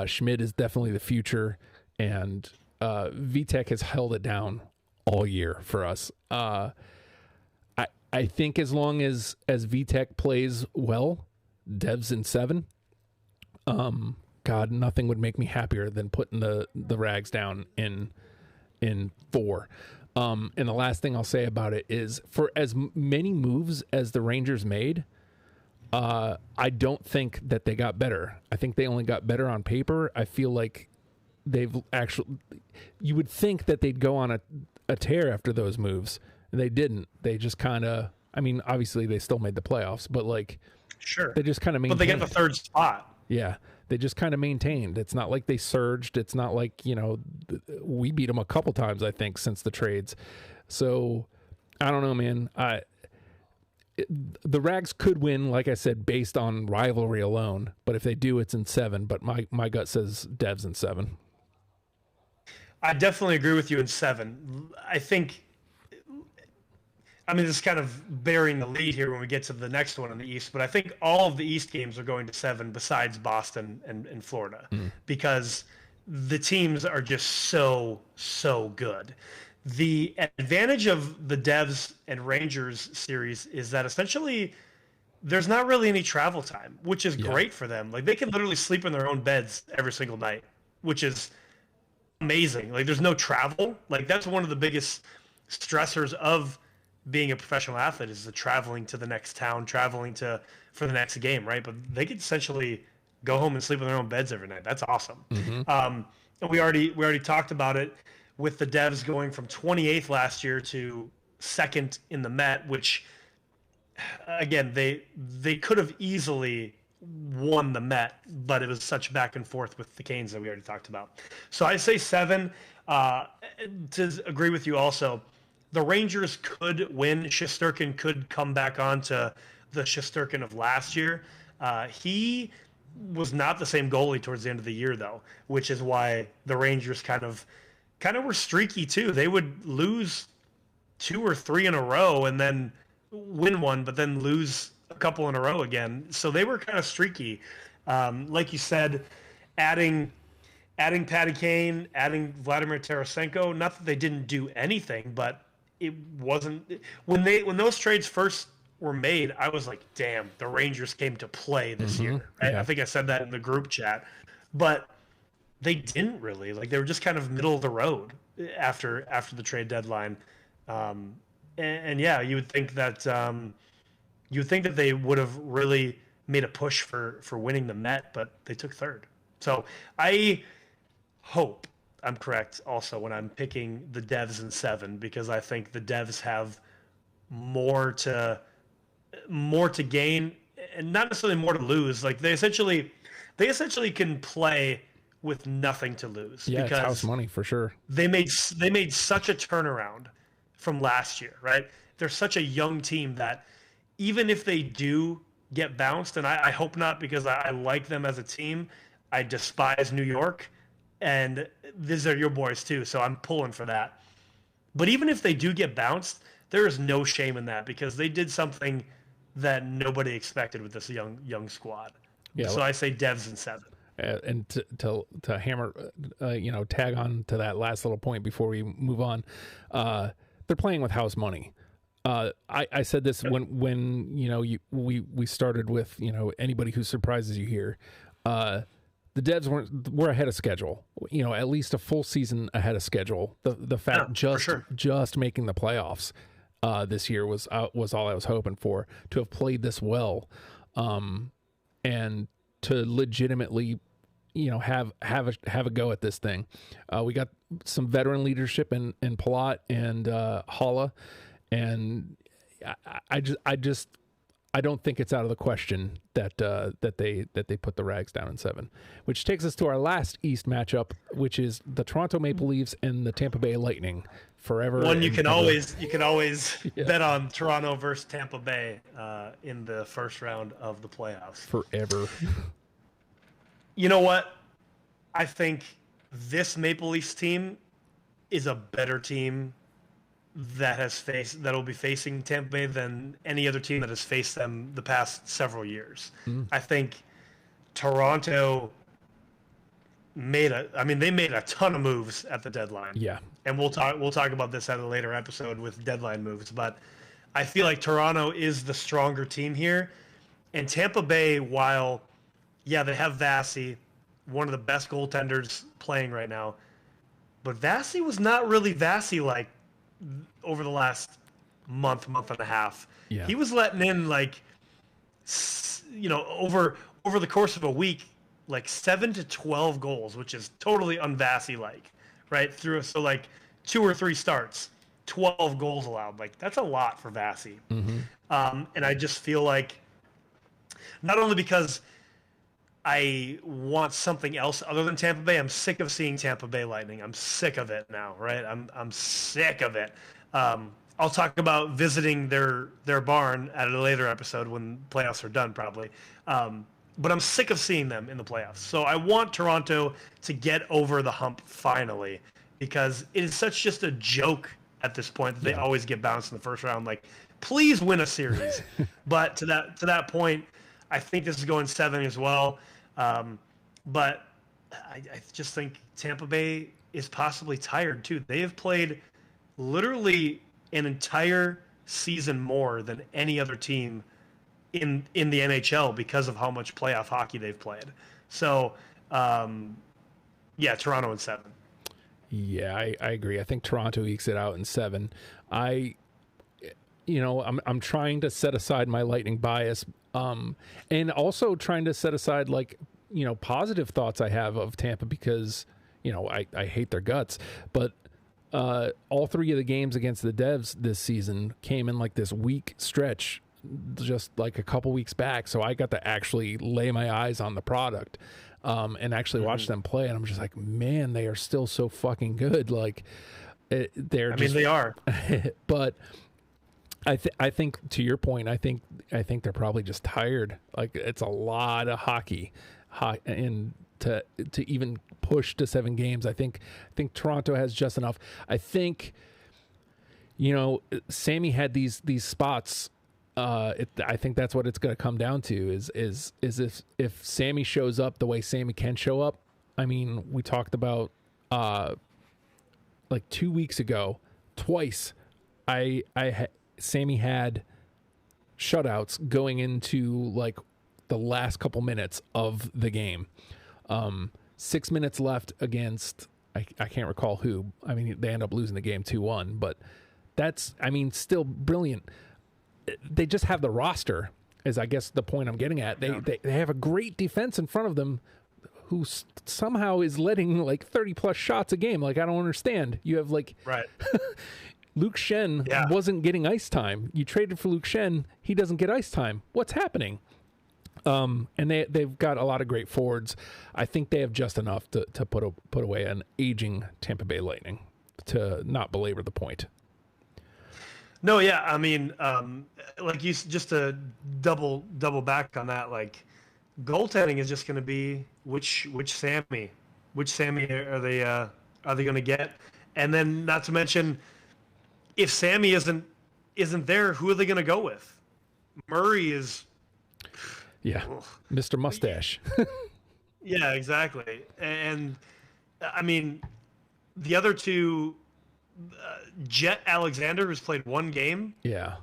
Speaker 1: Schmidt is definitely the future, and Vitek has held it down all year for us. I think as long as Vitek plays well, Devs in 7, God, nothing would make me happier than putting the Rags down in 4. And the last thing I'll say about it is, for as many moves as the Rangers made, I don't think that they got better. I think they only got better on paper. I feel like they've actually, you would think that they'd go on a tear after those moves, and they didn't. They just kind of, I mean, obviously they still made the playoffs, but like,
Speaker 2: sure,
Speaker 1: they just kind of maintained.
Speaker 2: But they get the 3rd spot.
Speaker 1: Yeah, they just kind of maintained. It's not like they surged. It's not like, you know, we beat them a couple times, I think, since the trades. So I don't know, man. The Rags could win, like I said, based on rivalry alone. But if they do, it's in 7. But my gut says Devs in 7.
Speaker 2: I definitely agree with you in 7. I mean, this is kind of bearing the lead here when we get to the next one in the East, but I think all of the East games are going to 7 besides Boston and Florida, because the teams are just so good. The advantage of the Devs and Rangers series is that essentially there's not really any travel time, which is great for them. Like, they can literally sleep in their own beds every single night, which is amazing. Like, there's no travel. Like, that's one of the biggest stressors of being a professional athlete, is the traveling to the next town, for the next game, right? But they could essentially go home and sleep in their own beds every night. That's awesome. And we already talked about it with the Devs going from 28th last year to 2nd in the Met, which again, they could have easily won the Met, but it was such back and forth with the Canes that we already talked about. So I say 7. To agree with you also, the Rangers could win. Shesterkin could come back onto the Shesterkin of last year. He was not the same goalie towards the end of the year, though, which is why the Rangers kind of were streaky too. They would lose 2 or 3 in a row and then win one, but then lose a couple in a row again. So they were kind of streaky. Like you said, adding Patty Kane, adding Vladimir Tarasenko. Not that they didn't do anything, but it wasn't when those trades first were made. I was like, "Damn, the Rangers came to play this year." Right? I think I said that in the group chat, but they didn't really. Like, they were just kind of middle of the road after the trade deadline. And yeah, you would think that they would have really made a push for winning the Met, but they took 3rd. So I hope I'm correct also when I'm picking the Devs in 7, because I think the Devs have more to gain and not necessarily more to lose. Like, they essentially can play with nothing to lose.
Speaker 1: Yeah,
Speaker 2: because
Speaker 1: it's house money for sure.
Speaker 2: They made such a turnaround from last year, right? They're such a young team that even if they do get bounced, and I hope not, because I like them as a team. I despise New York, and these are your boys too, so I'm pulling for that. But even if they do get bounced, there is no shame in that, because they did something that nobody expected with this young squad. Yeah, so I say Devs in 7.
Speaker 1: And to hammer, tag on to that last little point before we move on. The they're playing with house money. I said this when you know we started with, you know, anybody who surprises you here. The Devs were ahead of schedule. You know, at least a full season ahead of schedule. The fact just making the playoffs this year was all I was hoping for. To have played this well, and to legitimately, you know, have a go at this thing. We got some veteran leadership in Palat and Holla, and I don't think it's out of the question that they put the Rags down in 7, which takes us to our last East matchup, which is the Toronto Maple Leafs and the Tampa Bay Lightning. Forever.
Speaker 2: One you can always bet on Toronto versus Tampa Bay in the first round of the playoffs.
Speaker 1: Forever.
Speaker 2: You know what? I think this Maple Leafs team is a better team that'll be facing Tampa Bay than any other team that has faced them the past several years. I think Toronto made a ton of moves at the deadline.
Speaker 1: Yeah.
Speaker 2: And we'll talk about this at a later episode with deadline moves, but I feel like Toronto is the stronger team here. And Tampa Bay, while they have Vasi, one of the best goaltenders playing right now, but Vasi was not really Vasi like over the last month and a half.
Speaker 1: Yeah.
Speaker 2: He was letting in like, you know, over the course of a week, like 7 to 12 goals, which is totally un-Vasi like, right? So like 2 or 3 starts, 12 goals allowed. Like that's a lot for Vasi. And I just feel like, not only because I want something else other than Tampa Bay. I'm sick of seeing Tampa Bay Lightning. I'm sick of it now, right? I'm sick of it. I'll talk about visiting their barn at a later episode when playoffs are done, probably. But I'm sick of seeing them in the playoffs. So I want Toronto to get over the hump finally, because it is such just a joke at this point that they always get bounced in the first round. Like, please win a series. But to that point, I think this is going 7 as well. But I just think Tampa Bay is possibly tired too. They have played literally an entire season more than any other team in the NHL because of how much playoff hockey they've played. So, Toronto in 7.
Speaker 1: Yeah, I agree. I think Toronto ekes it out in 7. I'm trying to set aside my Lightning bias, and also trying to set aside, like, you know, positive thoughts I have of Tampa, because, you know, I hate their guts, but all 3 of the games against the Devs this season came in like this week stretch, just like a couple weeks back. So I got to actually lay my eyes on the product, and actually watch them play. And I'm just like, man, they are still so fucking good. Like, they are. But I think to your point, I think they're probably just tired. Like, it's a lot of hockey, and to even push to 7 games, I think Toronto has just enough. I think, you know, Sammy had these spots. I think that's what it's going to come down to is if Sammy shows up the way Sammy can show up. I mean, we talked about like 2 weeks ago, twice. Sammy had shutouts going into like the last couple minutes of the game. 6 minutes left against, I can't recall who. I mean, they end up losing the game 2-1, but that's, I mean, still brilliant. They just have the roster, is I guess the point I'm getting at. They have a great defense in front of them who somehow is letting like 30 plus shots a game. Like, I don't understand. You have like,
Speaker 2: right.
Speaker 1: Luke Shen wasn't getting ice time. You traded for Luke Shen. He doesn't get ice time. What's happening? And they've got a lot of great forwards. I think they have just enough to put away an aging Tampa Bay Lightning, to not belabor the point.
Speaker 2: No, yeah, I mean, like, you just to double back on that, like, goaltending is just going to be which Sammy are they going to get, and then not to mention, if Sammy isn't there, who are they going to go with? Murray is,
Speaker 1: Mr. Mustache.
Speaker 2: Yeah, exactly, and I mean, the other two Jet Alexander, who's played one game,
Speaker 1: Yeah.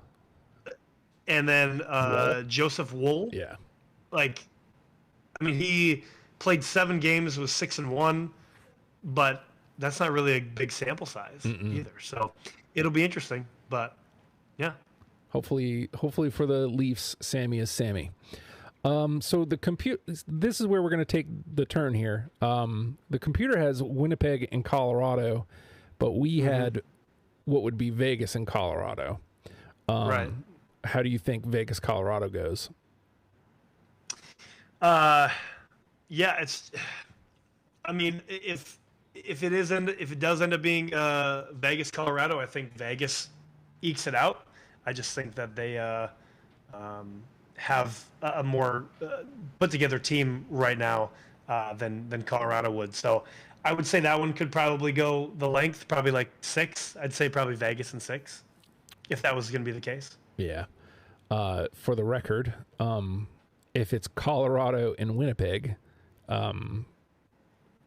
Speaker 2: and then
Speaker 1: Wool?
Speaker 2: Joseph Wool.
Speaker 1: Yeah.
Speaker 2: Like, I mean, he played 7 games, was 6-1, but that's not really a big sample size either. So it'll be interesting. But yeah,
Speaker 1: Hopefully for the Leafs, Sammy is Sammy. So the this is where we're going to take the turn here. The computer has Winnipeg and Colorado, but we had what would be Vegas and Colorado.
Speaker 2: right.
Speaker 1: How do you think Vegas, Colorado goes?
Speaker 2: Yeah, it's. I mean, if it does end up being Vegas, Colorado, I think Vegas ekes it out. I just think that they have a more put together team right now than Colorado would. So I would say that one could probably go the length, probably like 6. I'd say probably Vegas and 6, if that was going to be the case.
Speaker 1: Yeah. For the record, if it's Colorado and Winnipeg,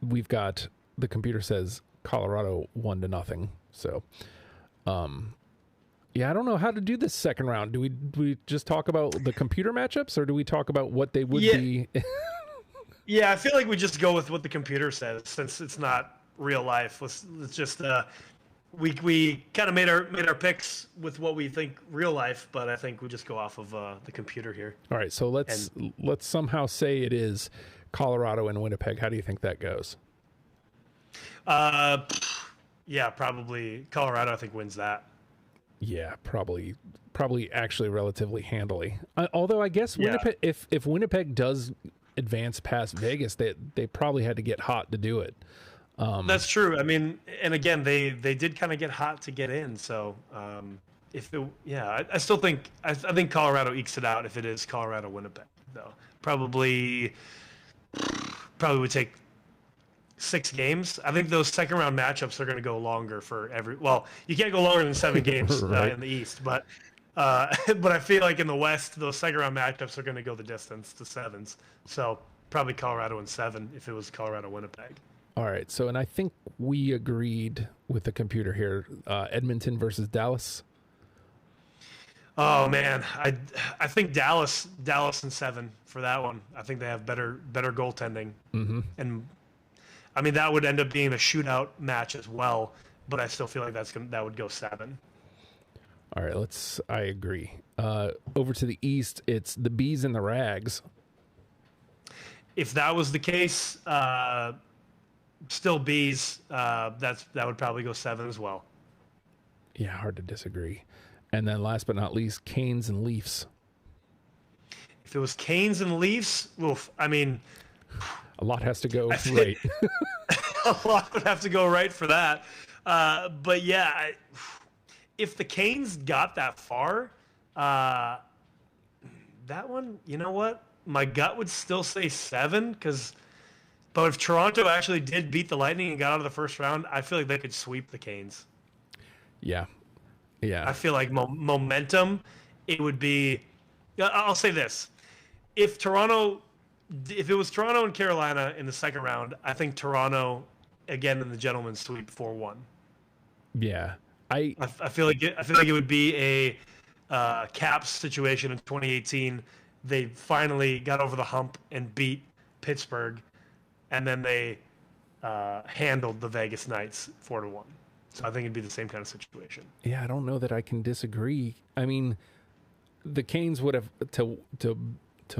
Speaker 1: we've got, the computer says Colorado 1-0. So, yeah, I don't know how to do this second round. Do we just talk about the computer matchups, or do we talk about what they would be?
Speaker 2: Yeah, I feel like we just go with what the computer says, since it's not real life. Let's just we kind of made our picks with what we think real life, but I think we just go off of the computer here.
Speaker 1: All right, so let's somehow say it is Colorado and Winnipeg. How do you think that goes?
Speaker 2: Yeah, probably Colorado, I think, wins that.
Speaker 1: Yeah, probably actually relatively handily. Although I guess Winnipeg, if Winnipeg does advance past Vegas, they probably had to get hot to do it.
Speaker 2: That's true. I mean, and again, they did kind of get hot to get in. So I still think I think Colorado ekes it out if it is Colorado Winnipeg, though. Probably would take 6 games. I think those second round matchups are going to go longer for every. Well, you can't go longer than 7 games
Speaker 1: Right.
Speaker 2: in the East, but I feel like in the West, those second round matchups are going to go the distance to 7s. So probably Colorado in 7 if it was Colorado Winnipeg.
Speaker 1: All right. So, and I think we agreed with the computer here. Edmonton versus Dallas.
Speaker 2: Oh man, I think Dallas in 7 for that one. I think they have better goaltending, and I mean that would end up being a shootout match as well. But I still feel like that would go 7.
Speaker 1: All right. I agree. Over to the East, it's the Bees and the Rags.
Speaker 2: If that was the case, still Bees. That would probably go 7 as well.
Speaker 1: Yeah, hard to disagree. And then last but not least, Canes and Leafs.
Speaker 2: If it was Canes and Leafs, oof, I mean,
Speaker 1: a lot has to go right.
Speaker 2: A lot would have to go right for that. But yeah, if the Canes got that far, that one, you know what? My gut would still say 7, but if Toronto actually did beat the Lightning and got out of the first round, I feel like they could sweep the Canes.
Speaker 1: Yeah. Yeah.
Speaker 2: I feel like momentum, it would be. I'll say this: if it was Toronto and Carolina in the second round, I think Toronto again in the gentleman's sweep 4-1.
Speaker 1: Yeah,
Speaker 2: I feel like it would be a Caps situation in 2018. They finally got over the hump and beat Pittsburgh, and then they handled the Vegas Knights 4-1. So I think it'd be the same kind of situation.
Speaker 1: Yeah, I don't know that I can disagree. I mean, the Canes would have to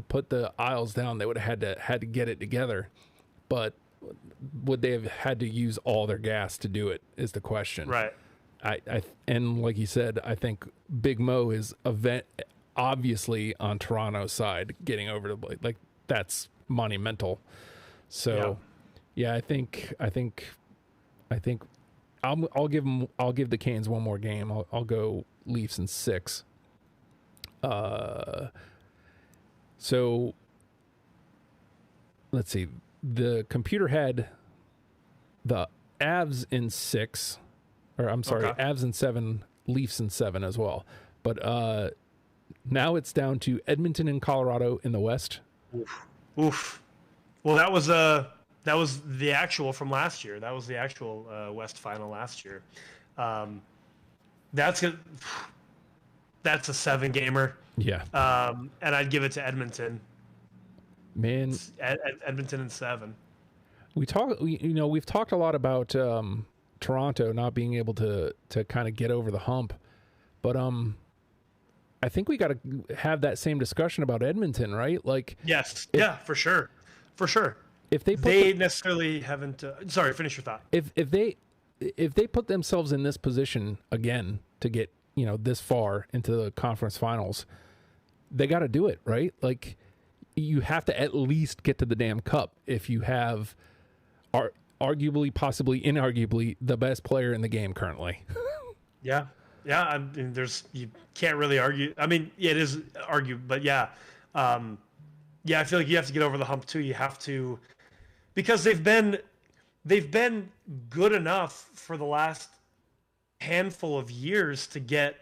Speaker 1: put the Isles down. They would have had to get it together, but would they have had to use all their gas to do it? Is the question.
Speaker 2: Right.
Speaker 1: And like you said, I think Big Mo is obviously on Toronto's side, getting over to like that's monumental. So, yeah, I think. I'll give the Canes one more game. I'll go Leafs in 6. So let's see. The computer had the Avs in 6, or I'm sorry,
Speaker 2: Okay.
Speaker 1: Avs in 7, Leafs in 7 as well. But now it's down to Edmonton and Colorado in the West.
Speaker 2: Oof. Well, that was the actual from last year. That was the actual West final last year. Um, that's a, that's a 7-gamer.
Speaker 1: Yeah.
Speaker 2: And I'd give it to Edmonton.
Speaker 1: Man,
Speaker 2: Edmonton in 7.
Speaker 1: we've talked a lot about Toronto not being able to kind of get over the hump, but I think we got to have that same discussion about Edmonton, right? Like,
Speaker 2: yes, yeah, for sure.
Speaker 1: If
Speaker 2: they necessarily haven't. Sorry, finish your thought.
Speaker 1: If they put themselves in this position again to get this far into the conference finals, they got to do it, right? Like, you have to at least get to the damn cup if you have arguably, possibly, inarguably the best player in the game currently.
Speaker 2: Yeah. I mean, you can't really argue. I mean, yeah, it is argued, but yeah. I feel like you have to get over the hump too. You have to, because they've been good enough for the last handful of years to get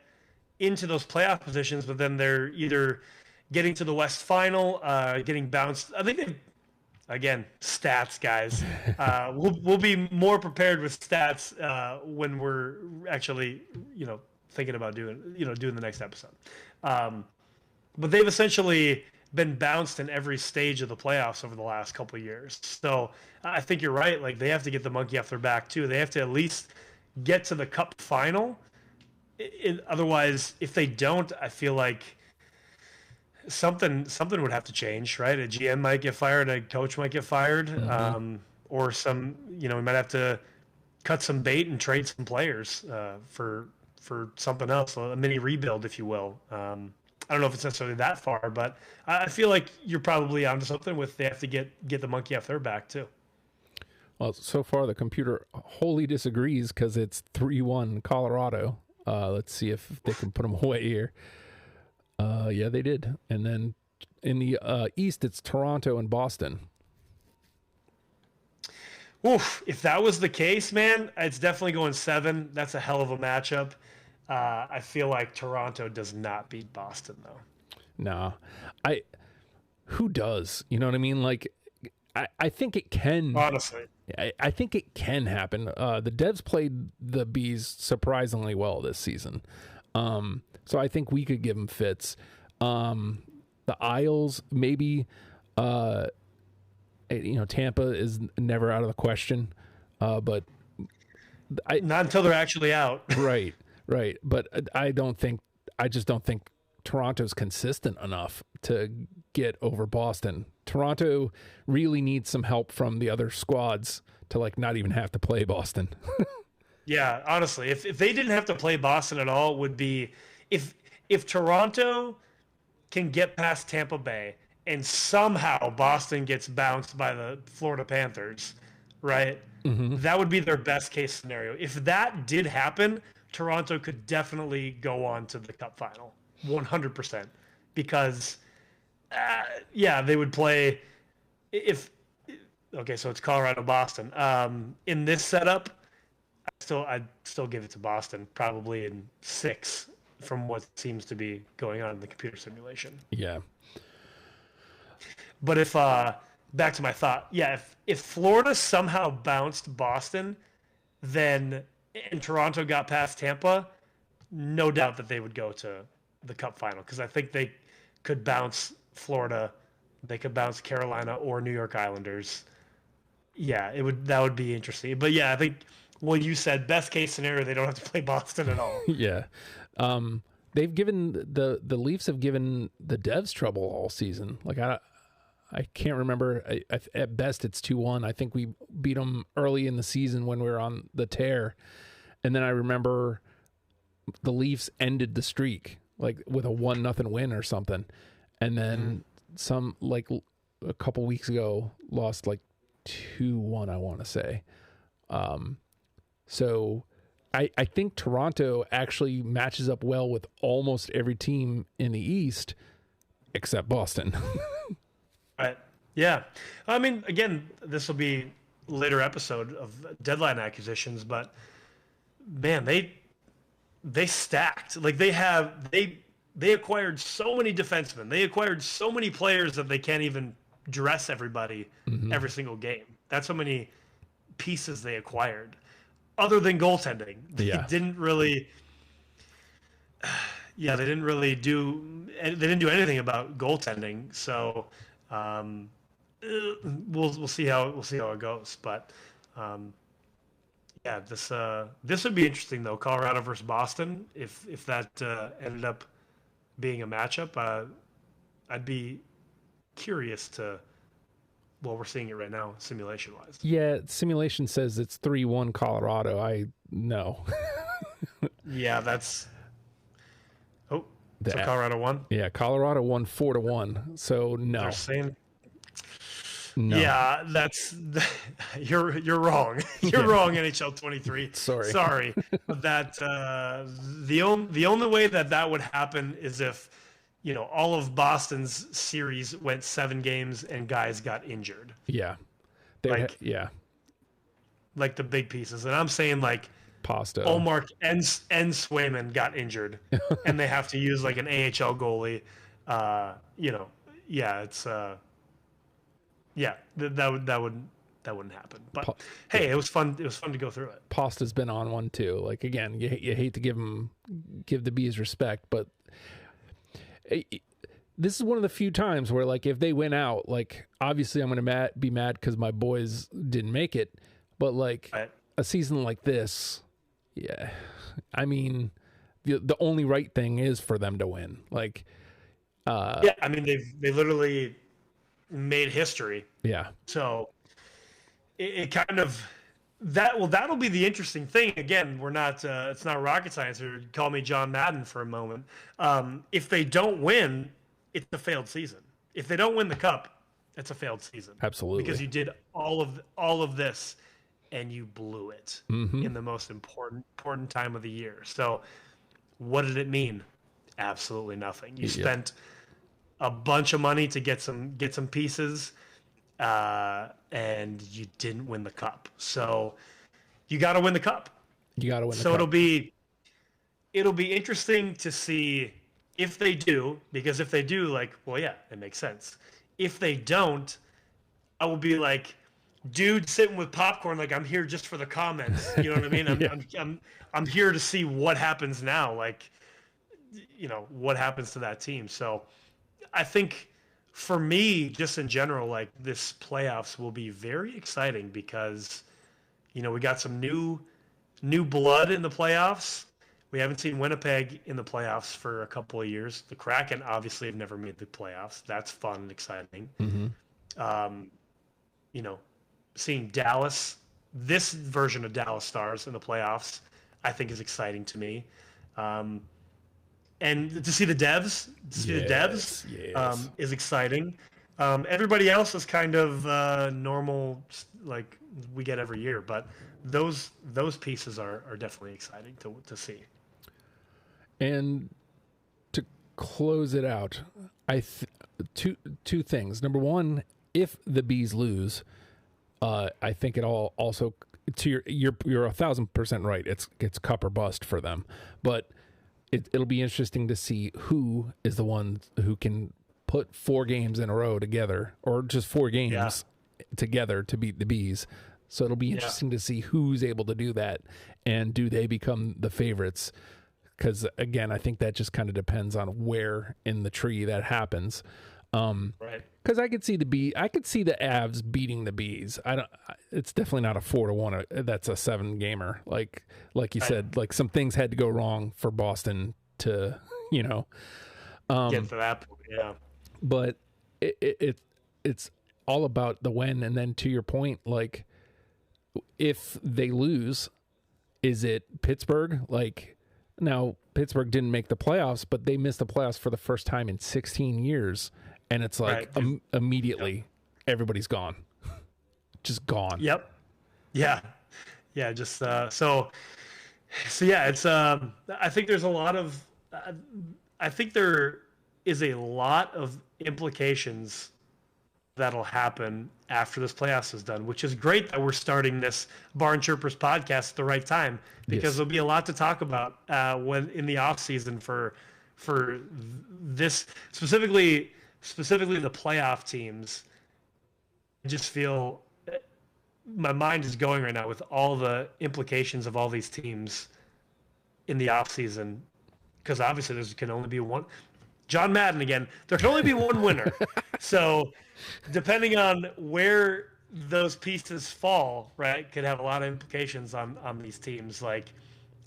Speaker 2: into those playoff positions, but then they're either getting to the West Final, getting bounced. I think again, stats, guys. We'll be more prepared with stats when we're actually, thinking about doing the next episode. But they've essentially been bounced in every stage of the playoffs over the last couple of years. So I think you're right. Like, they have to get the monkey off their back too. They have to at least get to the cup final. Otherwise, if they don't, I feel like something would have to change, right? A GM might get fired, a coach might get fired, or we might have to cut some bait and trade some players for something else, a mini rebuild, if you will. I don't know if it's necessarily that far, but I feel like you're probably onto something with they have to get the monkey off their back too.
Speaker 1: Well, so far the computer wholly disagrees because it's 3-1 Colorado. Let's see if they can put them away here. Yeah, they did. And then in the East, it's Toronto and Boston.
Speaker 2: Oof, if that was the case, man, it's definitely going 7. That's a hell of a matchup. I feel like Toronto does not beat Boston, though.
Speaker 1: Nah. Who does? You know what I mean? Like, I think it can.
Speaker 2: Honestly.
Speaker 1: I think it can happen. The Devs played the Bees surprisingly well this season. So I think we could give them fits. The Isles, maybe, Tampa is never out of the question. But
Speaker 2: not until they're actually out.
Speaker 1: Right. But I just don't think Toronto's consistent enough to get over Boston. Toronto really needs some help from the other squads to not even have to play Boston.
Speaker 2: Yeah, honestly, if they didn't have to play Boston at all, would be if Toronto can get past Tampa Bay and somehow Boston gets bounced by the Florida Panthers, right? Mm-hmm. That would be their best case scenario. If that did happen, Toronto could definitely go on to the Cup final, 100%, because they would play so it's Colorado, Boston. In this setup, I'd still give it to Boston, probably in 6 from what seems to be going on in the computer simulation.
Speaker 1: Yeah.
Speaker 2: But if back to my thought, if Florida somehow bounced Boston, then and Toronto got past Tampa, no doubt that they would go to the Cup final, because I think they could bounce Florida, they could bounce Carolina or New York Islanders. Yeah, that would be interesting. But yeah, I think you said best case scenario, they don't have to play Boston at all.
Speaker 1: Yeah. They've given the Leafs have given the Devs trouble all season. Like, I can't remember. At best, it's 2-1. I think we beat them early in the season when we were on the tear. And then I remember the Leafs ended the streak with a 1-0 win or something. And then a couple weeks ago lost 2-1, I want to say. So I think Toronto actually matches up well with almost every team in the East except Boston.
Speaker 2: Right. Yeah. I mean, again, this will be a later episode of deadline acquisitions, but man, they stacked. They acquired so many defensemen. They acquired so many players that they can't even dress everybody every single game. That's how many pieces they acquired. other than goaltending. They
Speaker 1: Yeah.
Speaker 2: didn't really. Yeah, they didn't really do. They didn't do anything about goaltending. So we'll see how it goes. But yeah, this would be interesting though. Colorado versus Boston. If that ended up being a matchup, I'd be curious to. Well, we're seeing it right now, simulation wise.
Speaker 1: Yeah, simulation says it's 3-1 Colorado. I know.
Speaker 2: Yeah, that's. Oh, so
Speaker 1: That-
Speaker 2: Colorado won.
Speaker 1: Yeah, Colorado won 4-1. So no.
Speaker 2: They're saying.
Speaker 1: No.
Speaker 2: Yeah, that's you're wrong. You're wrong, NHL 23.
Speaker 1: Sorry.
Speaker 2: But that the only way that would happen is if all of Boston's series went 7 games and guys got injured.
Speaker 1: Yeah. Yeah.
Speaker 2: Like the big pieces. And I'm saying like
Speaker 1: Pasta.
Speaker 2: Olmark and Swayman got injured and they have to use like an AHL goalie. Yeah, it's yeah, that wouldn't happen. But hey, it was fun. It was fun to go through it.
Speaker 1: Pasta's been on one too. Like again, you hate to give the Bees respect, but this is one of the few times where like if they win out, like obviously I'm gonna be mad because my boys didn't make it, but like a season like this, yeah, I mean the only right thing is for them to win. Like,
Speaker 2: yeah, I mean they literally made history.
Speaker 1: Yeah.
Speaker 2: So it kind of that'll be the interesting thing. Again, we're not it's not rocket science, or call me John Madden for a moment. If they don't win, it's a failed season. If they don't win the cup, it's a failed season.
Speaker 1: Absolutely.
Speaker 2: Because you did all of this and you blew it in the most important time of the year. So what did it mean? Absolutely nothing. You spent a bunch of money to get some pieces, and you didn't win the cup. So you got to win the cup. So it'll be interesting to see if they do, because if they do, like, well, yeah, it makes sense. If they don't, I will be like, dude, sitting with popcorn, like I'm here just for the comments. You know what I mean? I'm here to see what happens now. Like, what happens to that team. So I think for me, just in general, like this playoffs will be very exciting because, we got some new blood in the playoffs. We haven't seen Winnipeg in the playoffs for a couple of years. The Kraken obviously have never made the playoffs. That's fun and exciting. Seeing Dallas, this version of Dallas Stars in the playoffs, I think is exciting to me. And to see the devs, is exciting. Everybody else is kind of normal, like we get every year. But those pieces are definitely exciting to see.
Speaker 1: And to close it out, two things. Number one, if the Bees lose, I think it all also to you're 1,000% right. It's cup or bust for them, but it'll be interesting to see who is the one who can put 4 games in a row together, or just 4 games together to beat the Bees. So it'll be interesting to see who's able to do that, and do they become the favorites? Because again, I think that just kind of depends on where in the tree that happens.
Speaker 2: Right.
Speaker 1: Because I could see the Avs beating the Bees. It's definitely not a 4-1. That's a 7 gamer. Like you said, like some things had to go wrong for Boston to, get
Speaker 2: to that point. Yeah.
Speaker 1: But it's all about the when. And then to your point, like if they lose, is it Pittsburgh? Like now Pittsburgh didn't make the playoffs, but they missed the playoffs for the first time in 16 years. And it's like immediately everybody's gone, just gone.
Speaker 2: Yep. Yeah. Yeah. Just so yeah. It's I think there's a lot of I think there is a lot of implications that'll happen after this playoffs is done, which is great that we're starting this Barn Chirpers podcast at the right time, because there'll be a lot to talk about when in the off season for this specifically the playoff teams. I just feel my mind is going right now with all the implications of all these teams in the offseason, because obviously there can only be one. John Madden again. There can only be one winner. So depending on where those pieces fall, right, could have a lot of implications on these teams. Like,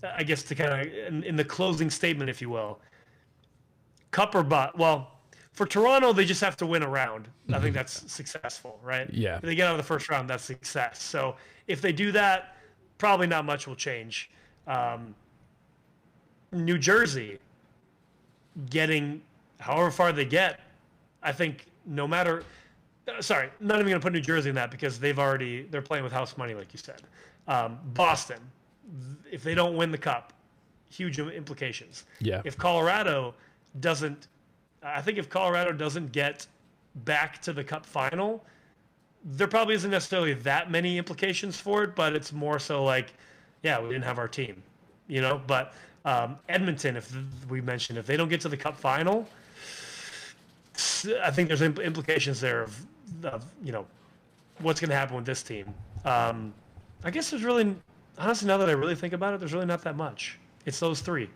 Speaker 2: I guess to kind of in the closing statement, if you will, cup or bust. Well, for Toronto, they just have to win a round. I think that's successful, right?
Speaker 1: Yeah.
Speaker 2: If they get out of the first round, that's success. So if they do that, probably not much will change. New Jersey getting however far they get, I think no matter. Sorry, not even going to put New Jersey in that because they're playing with house money, like you said. Boston, if they don't win the cup, huge implications.
Speaker 1: Yeah.
Speaker 2: If Colorado doesn't get back to the cup final, there probably isn't necessarily that many implications for it, but it's more so like, yeah, we didn't have our team, But Edmonton, if they don't get to the cup final, I think there's implications there of what's going to happen with this team. I guess there's really, honestly, now that I really think about it, there's really not that much. It's those three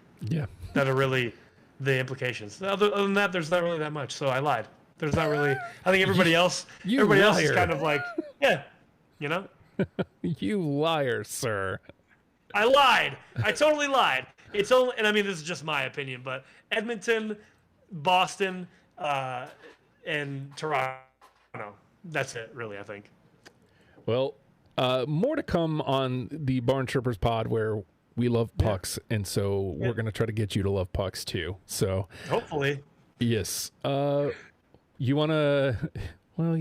Speaker 2: that are really the implications. Other than that, there's not really that much. So I lied. There's not really. I think everybody else is kind of like, yeah,
Speaker 1: You liar, sir.
Speaker 2: I lied. I totally lied. It's only, and I mean, this is just my opinion, but Edmonton, Boston, and Toronto. That's it, really, I think.
Speaker 1: Well, more to come on the Barn Chirpers pod where we love pucks, and so we're going to try to get you to love pucks too. So
Speaker 2: hopefully.
Speaker 1: Yes. You want to... Well,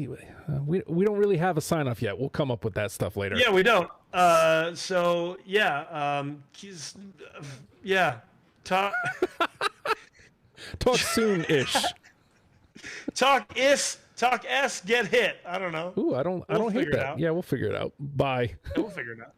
Speaker 1: we don't really have a sign-off yet. We'll come up with that stuff later.
Speaker 2: Yeah, we don't. Talk
Speaker 1: soon-ish.
Speaker 2: Talk S, get hit. I don't know.
Speaker 1: Ooh, I don't hate that. Yeah, we'll figure it out. Bye.
Speaker 2: We'll figure it out.